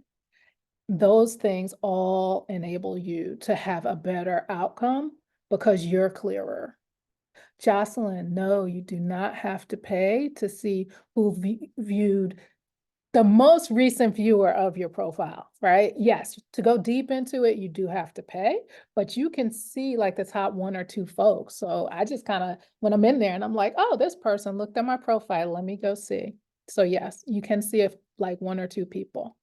Those things all enable you to have a better outcome because you're clearer. Jocelyn, no, you do not have to pay to see who viewed the most recent viewer of your profile, right? Yes, to go deep into it, you do have to pay, but you can see like the top one or two folks. So I just kind of, when I'm in there and I'm like, oh, this person looked at my profile, let me go see. So yes, you can see if like one or two people.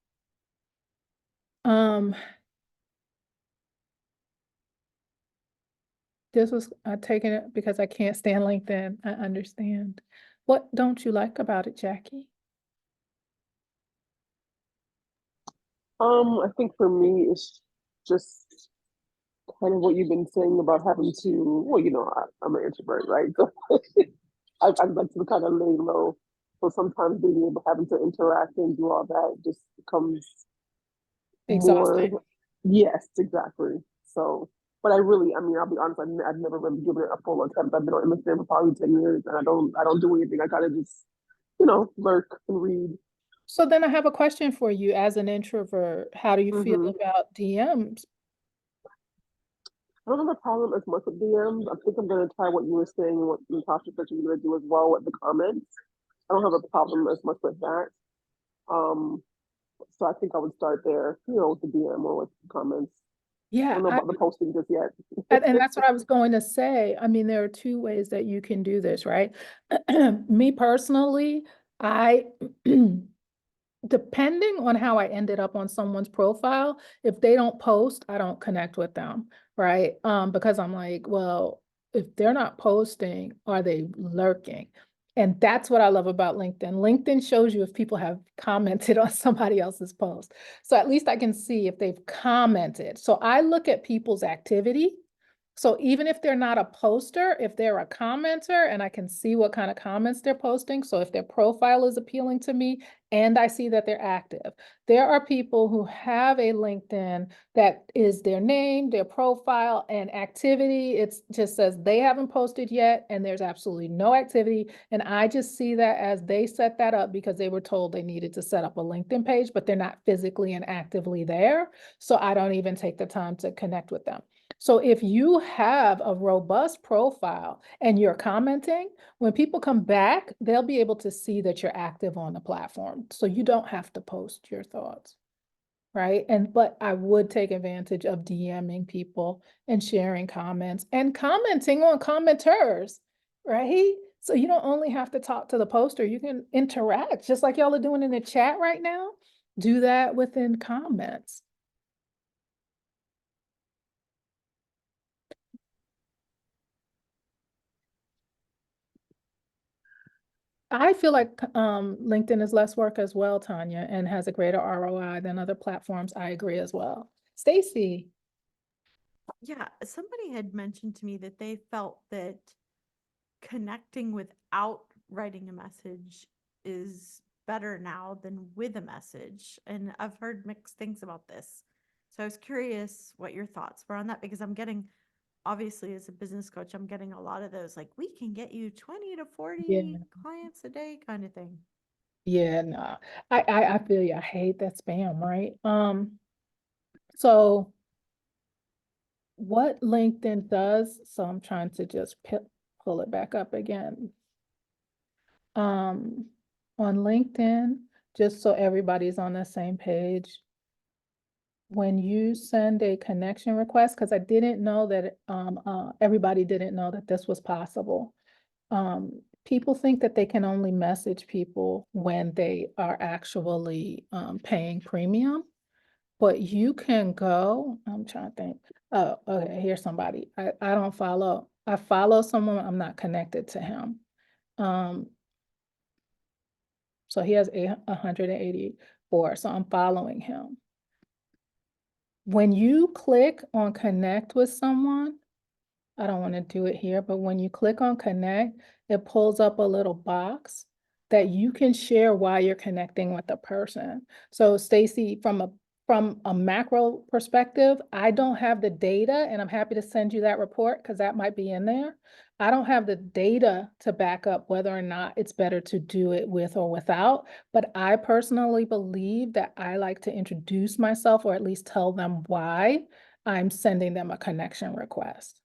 This was taking it because I can't stand LinkedIn. I understand. What don't you like about it, Jackie? I think for me, it's just kind of what you've been saying about having to, well, I'm an introvert, right? So I'd like to kind of lay low. So sometimes being able, having to interact and do all that just becomes more, Exhausting. yes, exactly. So, but I'll be honest, I've never really given it a full attempt. I've been on Instagram for probably 10 years and I don't do anything. I kind of just, lurk and read. So then I have a question for you as an introvert. How do you feel about DMs? I don't have a problem as much with DMs. I think I'm going to try what you were saying and what Natasha said you were going to do as well with the comments. I don't have a problem as much with that. So I think I would start there, with the DM or with the comments. I Yeah, don't know about the posting just yet. and that's what I was going to say. I mean, there are two ways that you can do this, right? Me personally, I depending on how I ended up on someone's profile, if they don't post, I don't connect with them, right? Because I'm like, well, if they're not posting, are they lurking? And that's what I love about LinkedIn. LinkedIn shows you if people have commented on somebody else's post. So at least I can see if they've commented. So I look at people's activity So even if they're not a poster, if they're a commenter and I can see what kind of comments they're posting, so if their profile is appealing to me and I see that they're active. There are people who have a LinkedIn that is their name, their profile, and activity. It just says they haven't posted yet and there's absolutely no activity. And I just see that as they set that up because they were told they needed to set up a LinkedIn page, but they're not physically and actively there. So I don't even take the time to connect with them. So if you have a robust profile and you're commenting, when people come back, they'll be able to see that you're active on the platform. So you don't have to post your thoughts, right? But I would take advantage of DMing people and sharing comments and commenting on commenters, right? So you don't only have to talk to the poster, you can interact just like y'all are doing in the chat right now. Do that within comments. I feel like LinkedIn is less work as well, Tanya, and has a greater ROI than other platforms. I agree as well. Stacy. Yeah, somebody had mentioned to me that they felt that connecting without writing a message is better now than with a message. And I've heard mixed things about this. So I was curious what your thoughts were on that, because I'm getting, obviously, as a business coach, I'm getting a lot of those, like, we can get you 20 to 40 Yeah. clients a day kind of thing. Yeah, no, I feel you. I hate that spam, right? So what LinkedIn does, so I'm trying to just pull it back up again. On LinkedIn, just so everybody's on the same page, when you send a connection request, because I didn't know that everybody didn't know that this was possible. People think that they can only message people when they are actually paying premium, but you can go, I'm trying to think. Oh, okay, here's somebody. I don't follow. I follow someone, I'm not connected to him. So he has 184, so I'm following him. When you click on connect with someone, I don't want to do it here, but when you click on connect, it pulls up a little box that you can share while you're connecting with the person. So Stacy, from a macro perspective, I don't have the data, and I'm happy to send you that report because that might be in there. I don't have the data to back up whether or not it's better to do it with or without, but I personally believe that I like to introduce myself or at least tell them why I'm sending them a connection request.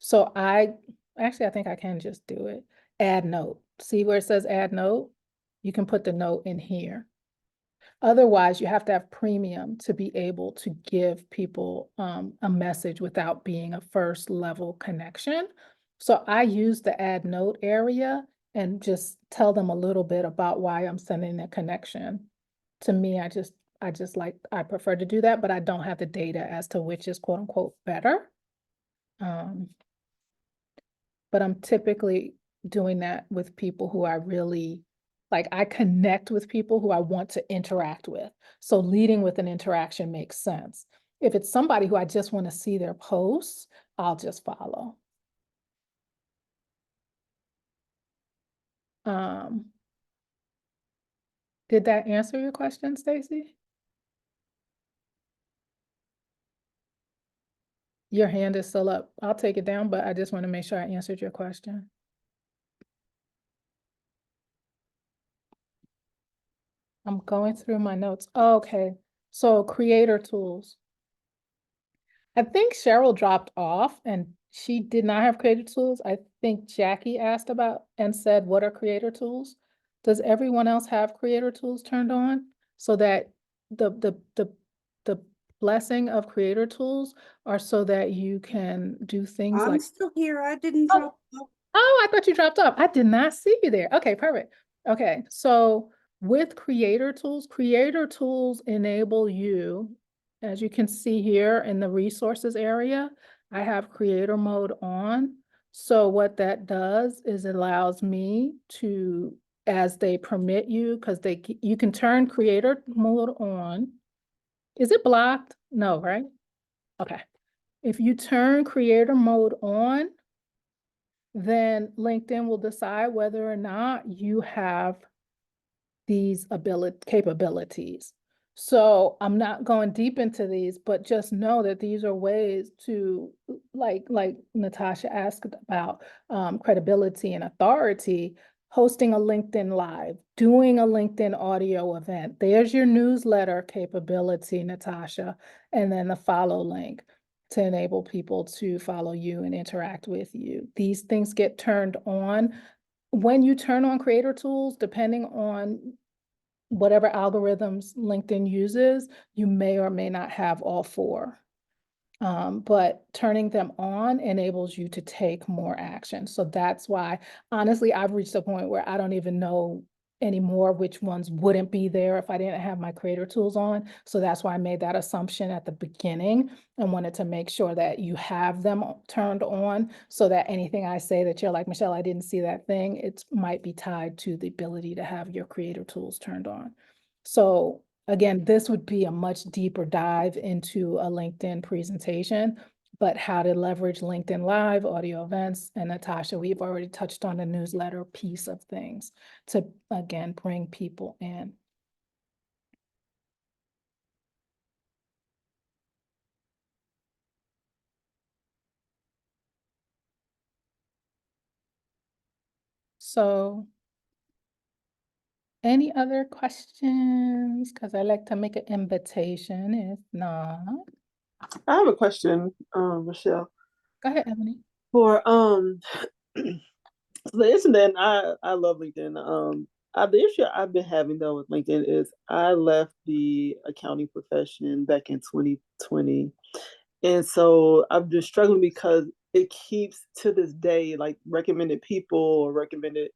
So I think I can just do it. Add note. See where it says add note? You can put the note in here. Otherwise, you have to have premium to be able to give people a message without being a first level connection. So I use the add note area and just tell them a little bit about why I'm sending the connection. To me, I prefer to do that, but I don't have the data as to which is quote unquote better. But I'm typically doing that with people who I really, like I connect with people who I want to interact with. So leading with an interaction makes sense. If it's somebody who I just want to see their posts, I'll just follow. Did that answer your question, Stacy? Your hand is still up. I'll take it down, but I just want to make sure I answered your question. I'm going through my notes. Oh, okay, so creator tools. I think Cheryl dropped off and she did not have creator tools. I think Jackie asked about and said, what are creator tools? Does everyone else have creator tools turned on so that the blessing of creator tools are so that you can do things I'm like, still here. I didn't oh, drop off. oh, I thought you dropped off. I did not see you there. Okay, perfect. Okay, so with creator tools enable you, as you can see here in the resources area, I have creator mode on. So what that does is it allows me to, as they permit you, because you can turn creator mode on. Is it blocked? No, right? Okay. If you turn creator mode on, then LinkedIn will decide whether or not you have these capabilities. So I'm not going deep into these, but just know that these are ways to, like Natasha asked about, credibility and authority, hosting a LinkedIn Live, doing a LinkedIn audio event. There's your newsletter capability, Natasha, and then the follow link to enable people to follow you and interact with you. These things get turned on. When you turn on creator tools, depending on whatever algorithms LinkedIn uses, you may or may not have all four. But turning them on enables you to take more action. So that's why, honestly, I've reached a point where I don't even know anymore which ones wouldn't be there if I didn't have my creator tools on. So that's why I made that assumption at the beginning and wanted to make sure that you have them turned on so that anything I say that you're like, Michelle, I didn't see that thing, it might be tied to the ability to have your creator tools turned on. So again, this would be a much deeper dive into a LinkedIn presentation, but how to leverage LinkedIn Live, audio events, and Natasha, we've already touched on the newsletter piece of things to, again, bring people in. So any other questions? Because I like to make an invitation. If not, I have a question, Michelle. go ahead, Ebony. For the incident, I love LinkedIn. The issue I've been having though with LinkedIn is I left the accounting profession back in 2020, and so I've been struggling because it keeps to this day like recommended people or recommended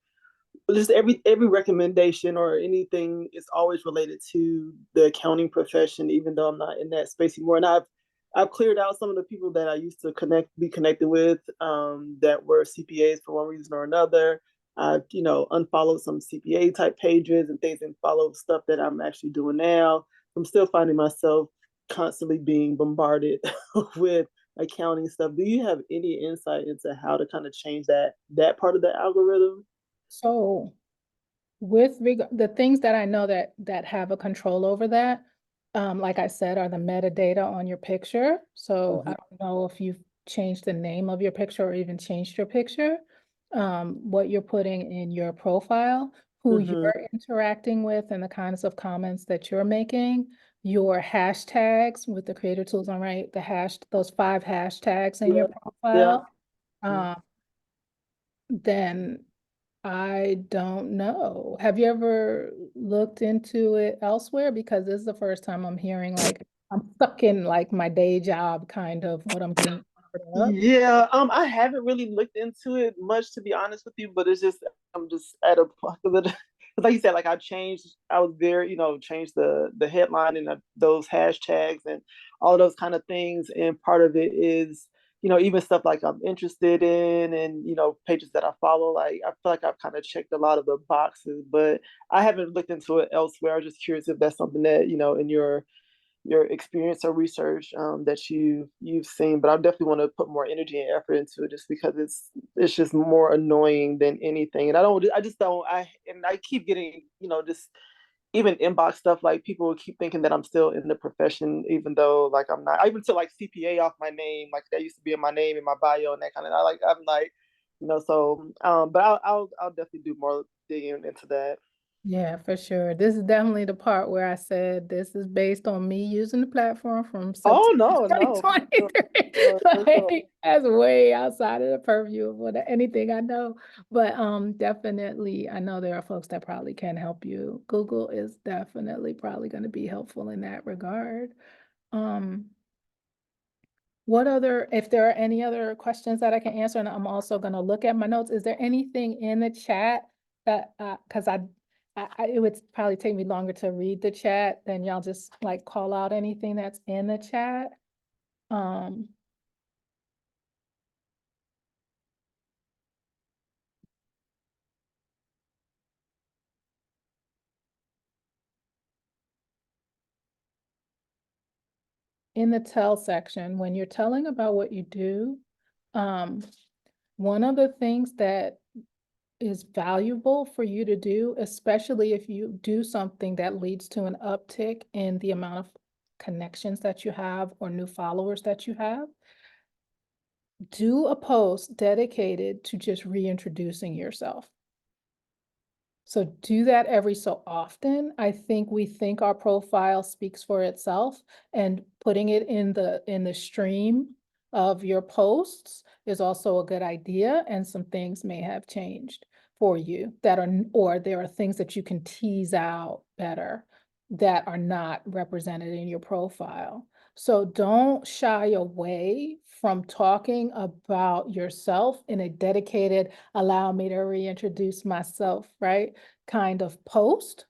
just every recommendation or anything is always related to the accounting profession, even though I'm not in that space anymore. And I've cleared out some of the people that I used to be connected with that were CPAs for one reason or another. I've unfollowed some CPA type pages and things and followed stuff that I'm actually doing now. I'm still finding myself constantly being bombarded with accounting stuff. Do you have any insight into how to kind of change that part of the algorithm? So with the things that I know that have a control over that, like I said, are the metadata on your picture. So I don't know if you've changed the name of your picture or even changed your picture, what you're putting in your profile, who you're interacting with, and the kinds of comments that you're making, your hashtags with the creator tools on, right? Those 5 hashtags in your profile. Then I don't know. Have you ever looked into it elsewhere? Because this is the first time I'm hearing like I'm stuck in like my day job, kind of what I'm getting offered up. Yeah, I haven't really looked into it much to be honest with you, but it's just I'm just at a point of it. Like you said, like I was there, changed the headline and those hashtags and all those kind of things. And part of it is, even stuff like I'm interested in and, pages that I follow. Like I feel like I've kind of checked a lot of the boxes, but I haven't looked into it elsewhere. I was just curious if that's something that, in your experience or research that you've seen, but I definitely want to put more energy and effort into it just because it's just more annoying than anything. And I keep getting, just even inbox stuff like people keep thinking that I'm still in the profession, even though like I'm not. I even took like CPA off my name, like that used to be in my name in my bio and that kind of. I'm like, so but I'll definitely do more digging into that. Yeah, for sure. This is definitely the part where I said this is based on me using the platform from Oh September no, for sure, 2023. for sure. Like, that's way outside of the purview of anything I know. But definitely, I know there are folks that probably can help you. Google is definitely probably going to be helpful in that regard. Um, if there are any other questions that I can answer, and I'm also going to look at my notes. Is there anything in the chat that, because it would probably take me longer to read the chat than y'all just like call out anything that's in the chat. Um, in the tell section, when you're telling about what you do, one of the things that is valuable for you to do, especially if you do something that leads to an uptick in the amount of connections that you have or new followers that you have, do a post dedicated to just reintroducing yourself. So do that every so often. I think we think our profile speaks for itself, and putting it in the stream of your posts is also a good idea, and some things may have changed for you that are, or there are things that you can tease out better that are not represented in your profile. So don't shy away from talking about yourself in a dedicated, allow me to reintroduce myself, right, kind of post.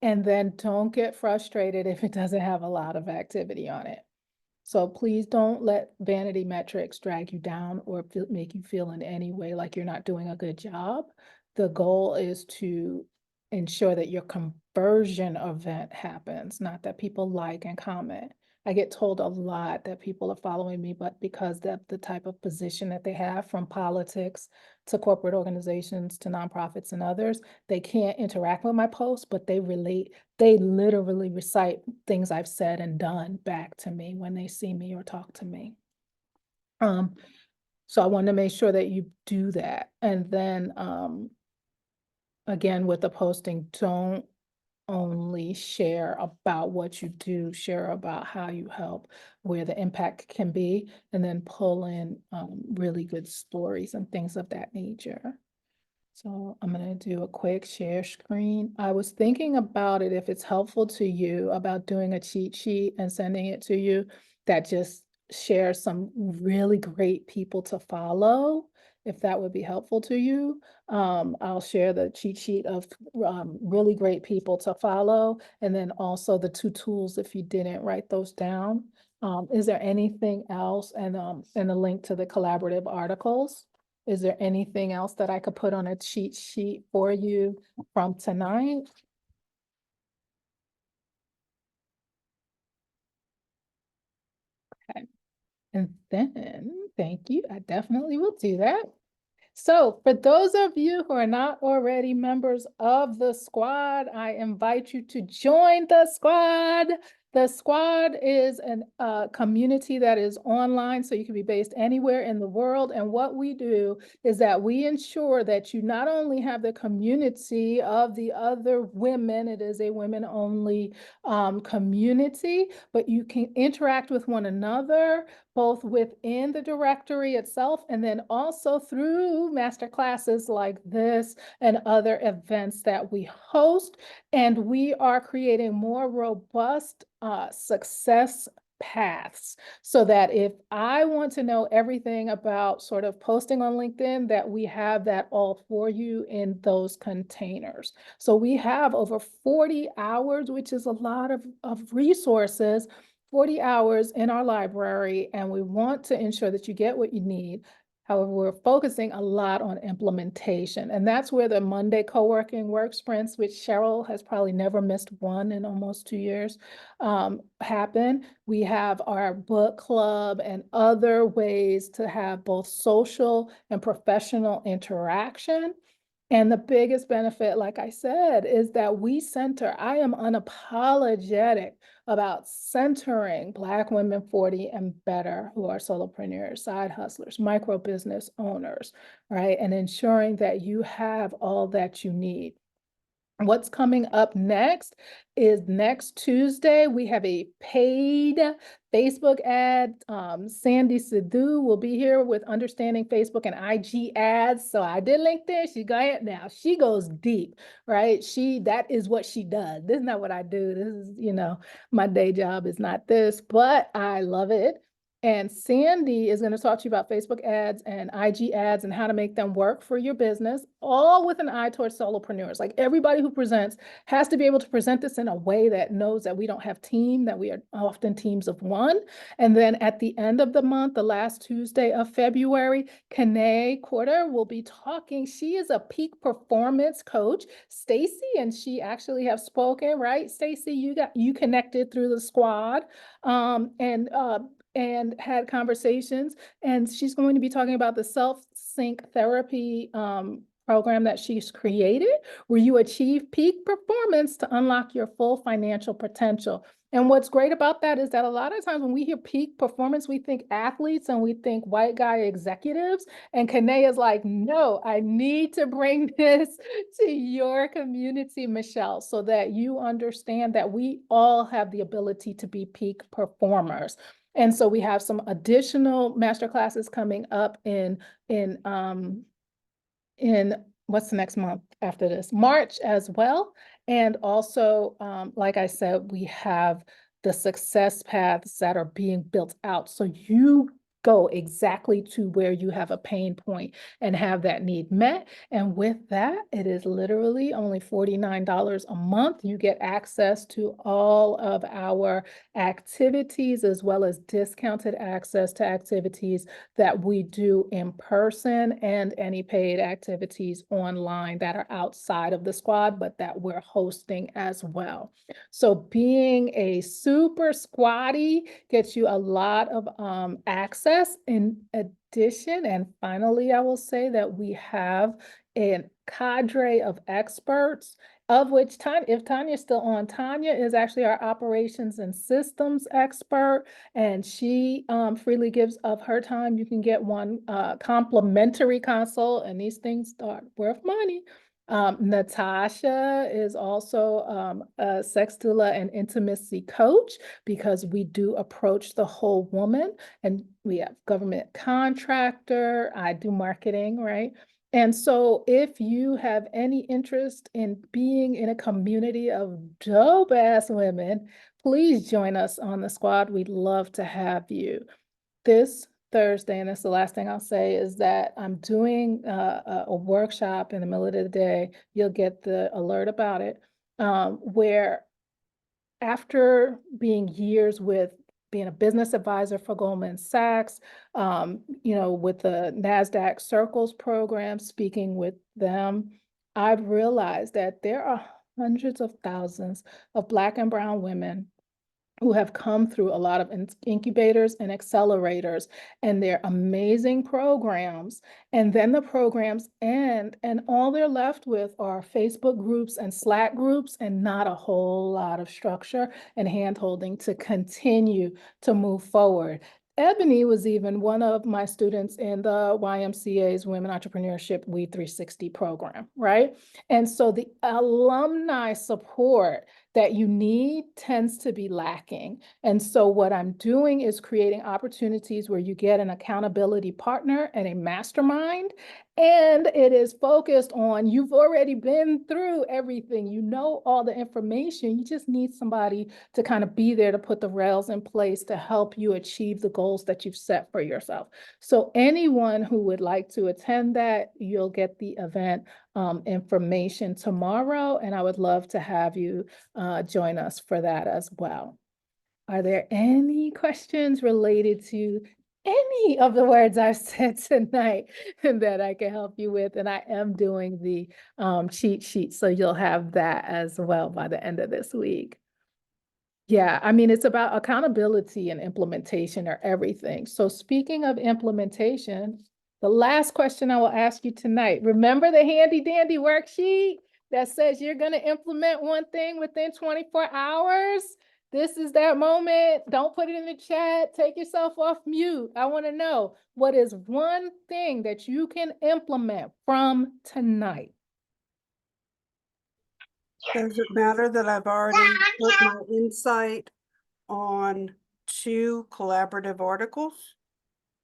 And then don't get frustrated if it doesn't have a lot of activity on it. So please don't let vanity metrics drag you down or make you feel in any way like you're not doing a good job. The goal is to ensure that your conversion event happens, not that people like and comment. I get told a lot that people are following me, but because of the type of position that they have, from politics to corporate organizations to nonprofits and others, they can't interact with my posts, but they relate. They literally recite things I've said and done back to me when they see me or talk to me. So I want to make sure that you do that. And then again, with the posting, don't only share about what you do, share about how you help, where the impact can be, and then pull in really good stories and things of that nature. So I'm going to do a quick share screen. I was thinking about it, if it's helpful to you, about doing a cheat sheet and sending it to you that just shares some really great people to follow, if that would be helpful to you. I'll share the cheat sheet of really great people to follow, and then also the 2 tools if you didn't write those down. Is there anything else? And a link to the collaborative articles. Is there anything else that I could put on a cheat sheet for you from tonight? Okay. And then, thank you. I definitely will do that. So for those of you who are not already members of the squad, I invite you to join the squad. The squad is a community that is online, so you can be based anywhere in the world. And what we do is that we ensure that you not only have the community of the other women, it is a women-only community, but you can interact with one another, both within the directory itself and then also through master classes like this and other events that we host. And we are creating more robust success paths, so that if I want to know everything about sort of posting on LinkedIn, that we have that all for you in those containers. So we have over 40 hours, which is a lot of resources, 40 hours in our library, and we want to ensure that you get what you need. However, we're focusing a lot on implementation, and that's where the Monday co-working work sprints, which Cheryl has probably never missed one in almost 2 years, happen. We have our book club and other ways to have both social and professional interaction. And the biggest benefit, like I said, is that we center, I am unapologetic about centering Black women 40 and better who are solopreneurs, side hustlers, micro business owners, right? And ensuring that you have all that you need. What's coming up next is next Tuesday, we have a paid Facebook ad. Sandy Sidhu will be here with Understanding Facebook and IG Ads. So I did LinkedIn, she got it now. She goes deep, right? That is what she does. This is not what I do. This is, my day job is not this, but I love it. And Sandy is going to talk to you about Facebook ads and IG ads and how to make them work for your business, all with an eye towards solopreneurs. Like everybody who presents has to be able to present this in a way that knows that we don't have team, that we are often teams of one. And then at the end of the month, the last Tuesday of February, Kanae Quarter will be talking. She is a peak performance coach, Stacy, and she actually have spoken, right? Stacy, you connected through the squad. And had conversations, and she's going to be talking about the self-sync therapy program that she's created, where you achieve peak performance to unlock your full financial potential. And what's great about that is that a lot of times when we hear peak performance, we think athletes and we think white guy executives. And Kanae is like, no, I need to bring this to your community, Michelle, so that you understand that we all have the ability to be peak performers. And so we have some additional master classes coming up in what's the next month after this? March as well. And also, like I said, we have the success paths that are being built out. So you go exactly to where you have a pain point and have that need met. And with that, it is literally only $49 a month. You get access to all of our activities as well as discounted access to activities that we do in person and any paid activities online that are outside of the squad, but that we're hosting as well. So being a super squatty gets you a lot of access. In addition, and finally, I will say that we have a cadre of experts, of which if Tanya's still on, Tanya is actually our operations and systems expert, and she freely gives of her time. You can get one complimentary consult, and these things are worth money. Natasha is also a sex doula and intimacy coach, because we do approach the whole woman, and we have government contractor, I do marketing, right? And so if you have any interest in being in a community of dope ass women, please join us on the squad. We'd love to have you. This Thursday, and that's the last thing I'll say, is that I'm doing a workshop in the middle of the day. You'll get the alert about it, where after being years with being a business advisor for Goldman Sachs, with the NASDAQ Circles program, speaking with them, I've realized that there are hundreds of thousands of Black and brown women who have come through a lot of incubators and accelerators, and they're amazing programs. And then the programs end, and all they're left with are Facebook groups and Slack groups, and not a whole lot of structure and handholding to continue to move forward. Ebony was even one of my students in the YMCA's Women Entrepreneurship We 360 program, right? And so the alumni support that you need tends to be lacking. And so what I'm doing is creating opportunities where you get an accountability partner and a mastermind, and it is focused on, you've already been through everything, you know all the information, you just need somebody to kind of be there to put the rails in place to help you achieve the goals that you've set for yourself. So anyone who would like to attend that, you'll get the event information tomorrow, and I would love to have you join us for that as well. Are there any questions related to any of the words I've said tonight that I can help you with? And I am doing the cheat sheet, so you'll have that as well by the end of this week. Yeah, I mean, it's about accountability and implementation are everything. So speaking of implementation, the last question I will ask you tonight, remember the handy dandy worksheet that says you're going to implement one thing within 24 hours? This is that moment. Don't put it in the chat. Take yourself off mute. I want to know, what is one thing that you can implement from tonight? Does it matter that I've already put my insight on 2 collaborative articles?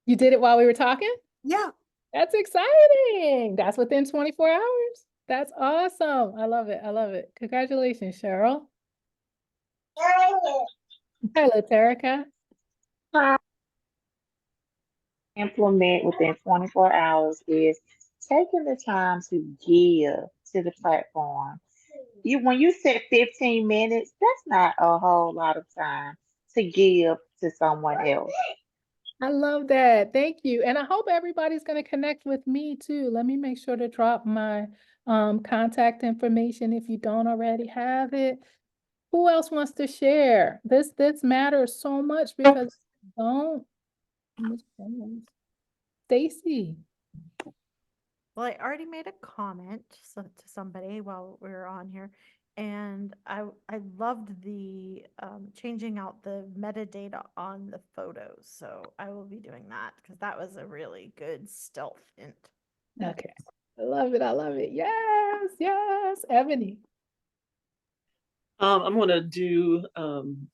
You did it while we were talking? Yeah. That's exciting. That's within 24 hours. That's awesome. I love it. I love it. Congratulations, Cheryl. Hello, Terica. implement within 24 hours is taking the time to give to the platform. When you said 15 minutes, that's not a whole lot of time to give to someone else. I love that. Thank you. And I hope everybody's going to connect with me too. Let me make sure to drop my contact information if you don't already have it. Who else wants to share? This matters so much because don't. Stacy. Well, I already made a comment to somebody while we were on here, and I loved the changing out the metadata on the photos. So I will be doing that because that was a really good stealth hint. Okay. I love it. I love it. Yes, yes. Ebony. I'm gonna do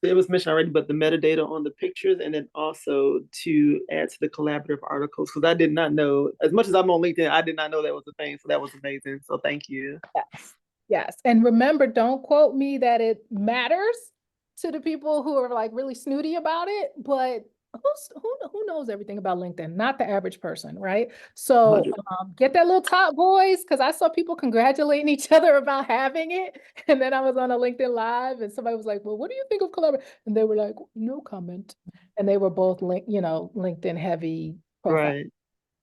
it was mentioned already, but the metadata on the pictures, and then also to add to the collaborative articles, because I did not know, as much as I'm on LinkedIn, I did not know that was a thing. So that was amazing. So thank you. Yes. Yes. And remember, don't quote me that it matters to the people who are like really snooty about it, but who knows everything about LinkedIn? Not the average person, right? So get that little top voice, because I saw people congratulating each other about having it. And then I was on a LinkedIn Live and somebody was like, well, what do you think of collaborative? And they were like, no comment. And they were both LinkedIn heavy profile. Right.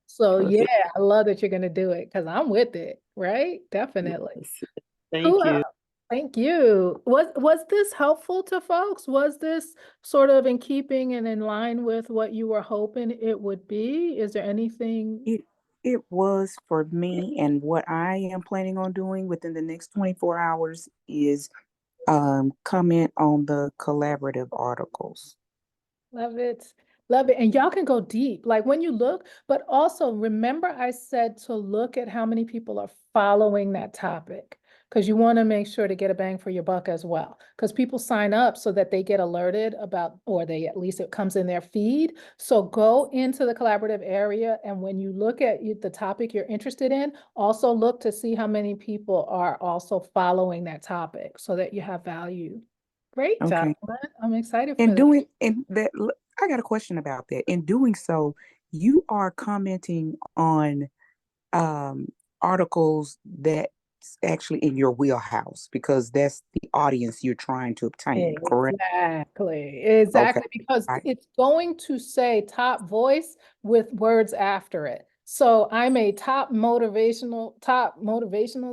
So Perfect. yeah, I love that you're gonna do it because I'm with it, right? Definitely. Yes. Thank Who you. else? Thank you. Was this helpful to folks? Was this sort of in keeping and in line with what you were hoping it would be? Is there anything? It was for me, and what I am planning on doing within the next 24 hours is comment on the collaborative articles. Love it. Love it. And y'all can go deep, like when you look, but also remember I said to look at how many people are following that topic, because you want to make sure to get a bang for your buck as well. Because people sign up so that they get alerted about, or they at least it comes in their feed. So go into the collaborative area. And when you look at the topic you're interested in, also look to see how many people are also following that topic so that you have value. Great job. Okay. I'm excited for And that. doing and that I got a question about that. In doing so, you are commenting on articles that's actually in your wheelhouse because that's the audience you're trying to obtain, correct? Exactly, Okay. exactly, because Right. it's going to say top voice with words after it. So I'm a top motivational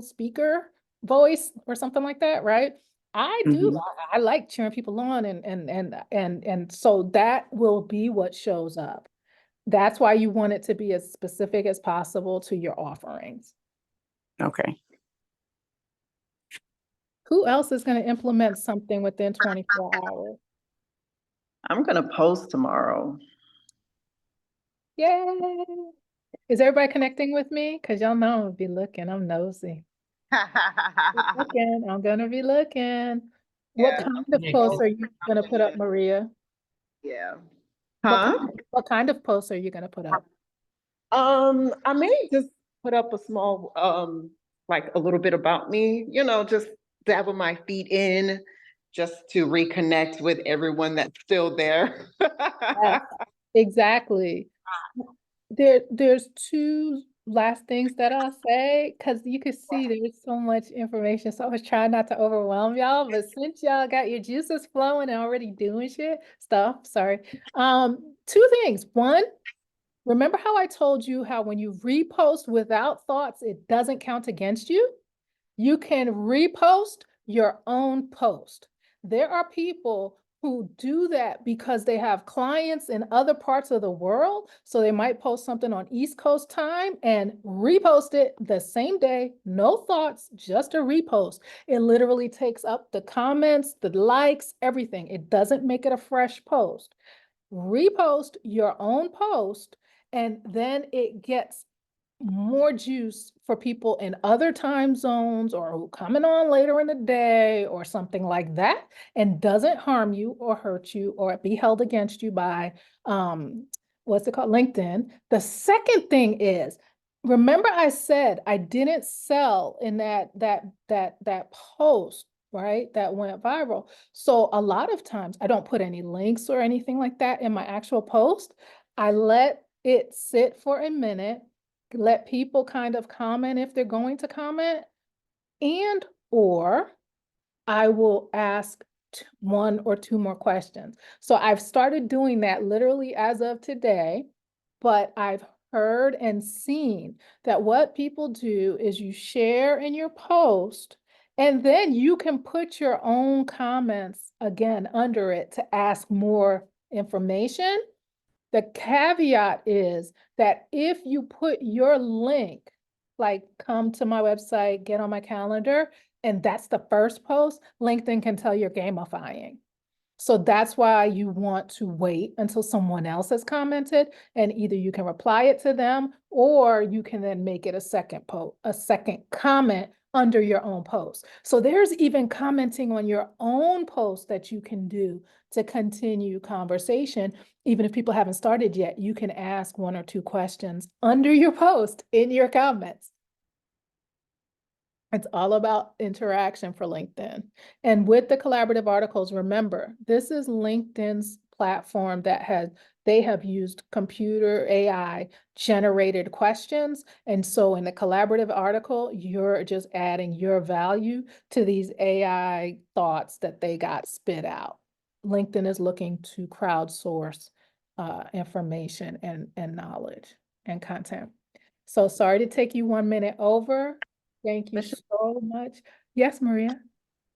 speaker voice or something like that, right? Mhm. I like cheering people on and so that will be what shows up. That's why you want it to be as specific as possible to your offerings. Okay. Who else is going to implement something within 24 hours? I'm gonna post tomorrow. Yay! Is everybody connecting with me? Because y'all know I'm gonna be looking. I'm nosy. I'm gonna be looking. What Yeah, kind I'm of gonna posts post. are you gonna put up, Maria? Yeah. What Huh? what kind of posts are you gonna put up? I may just put up a small, like a little bit about me, just dabble my feet in, just to reconnect with everyone that's still there. Yes, exactly. There's two last things that I'll say, because you can see there's so much information. So I was trying not to overwhelm y'all, but since y'all got your juices flowing and already doing sorry. Two things. One, remember how I told you how when you repost without thoughts, it doesn't count against you? You can repost your own post. There are people who do that because they have clients in other parts of the world. So they might post something on East Coast time and repost it the same day, no thoughts, just a repost. It literally takes up the comments, the likes, everything. It doesn't make it a fresh post. Repost your own post, and then it gets more juice for people in other time zones or who coming on later in the day or something like that, and doesn't harm you or hurt you or be held against you by what's it called, LinkedIn. The second thing is, remember I said I didn't sell in that post, right, that went viral. So a lot of times I don't put any links or anything like that in my actual post. I let it sit for a minute, let people kind of comment if they're going to comment, and or I will ask one or two more questions. So I've started doing that literally as of today, but I've heard and seen that what people do is you share in your post, and then you can put your own comments again under it to ask more information. The caveat is that if you put your link, like come to my website, get on my calendar, and that's the first post, LinkedIn can tell you're gamifying. So that's why you want to wait until someone else has commented, and either you can reply it to them or you can then make it a second post, a second comment under your own post. So there's even commenting on your own post that you can do to continue conversation. Even if people haven't started yet, you can ask one or two questions under your post in your comments. It's all about interaction for LinkedIn. And with the collaborative articles, remember, this is LinkedIn's platform that they have used computer AI generated questions. And so in the collaborative article, you're just adding your value to these AI thoughts that they got spit out. LinkedIn is looking to crowdsource information and knowledge and content. So sorry to take you 1 minute over. Thank you so much. Yes, Maria.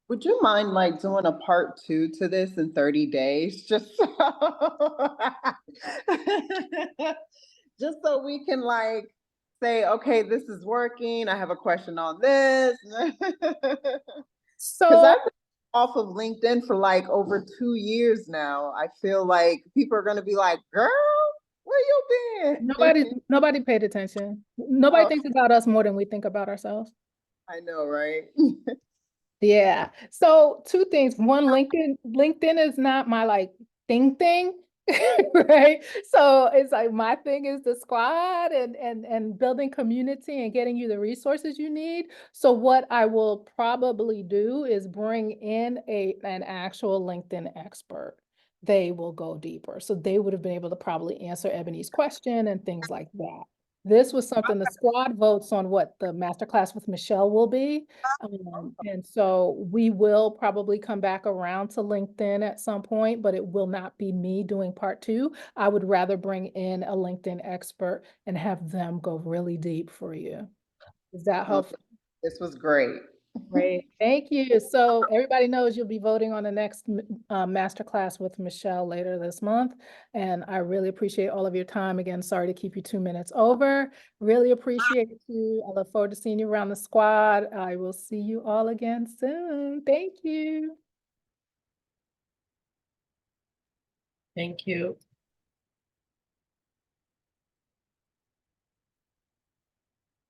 Would you mind like doing a part 2 to this in 30 days? Just so, just so we can like say, okay, this is working. I have a question on this. Because So I've been off of LinkedIn for like over 2 years now. I feel like people are gonna be like, girl, where you been? nobody paid attention. Nobody Oh, thinks about us more than we think about ourselves. I know, right? Yeah. So two things. One, LinkedIn is not my like thing, right? So it's like my thing is the squad and building community and getting you the resources you need. So what I will probably do is bring in an actual LinkedIn expert. They will go deeper. So they would have been able to probably answer Ebony's question and things like that. This was something the squad votes on what the masterclass with Michelle will be. And so we will probably come back around to LinkedIn at some point, but it will not be me doing part 2. I would rather bring in a LinkedIn expert and have them go really deep for you. Is that helpful? This was great. Great, thank you. So everybody knows you'll be voting on the next masterclass with Michelle later this month. And I really appreciate all of your time. Again, sorry to keep you 2 minutes over. Really appreciate you. I look forward to seeing you around the squad. I will see you all again soon. Thank you. Thank you.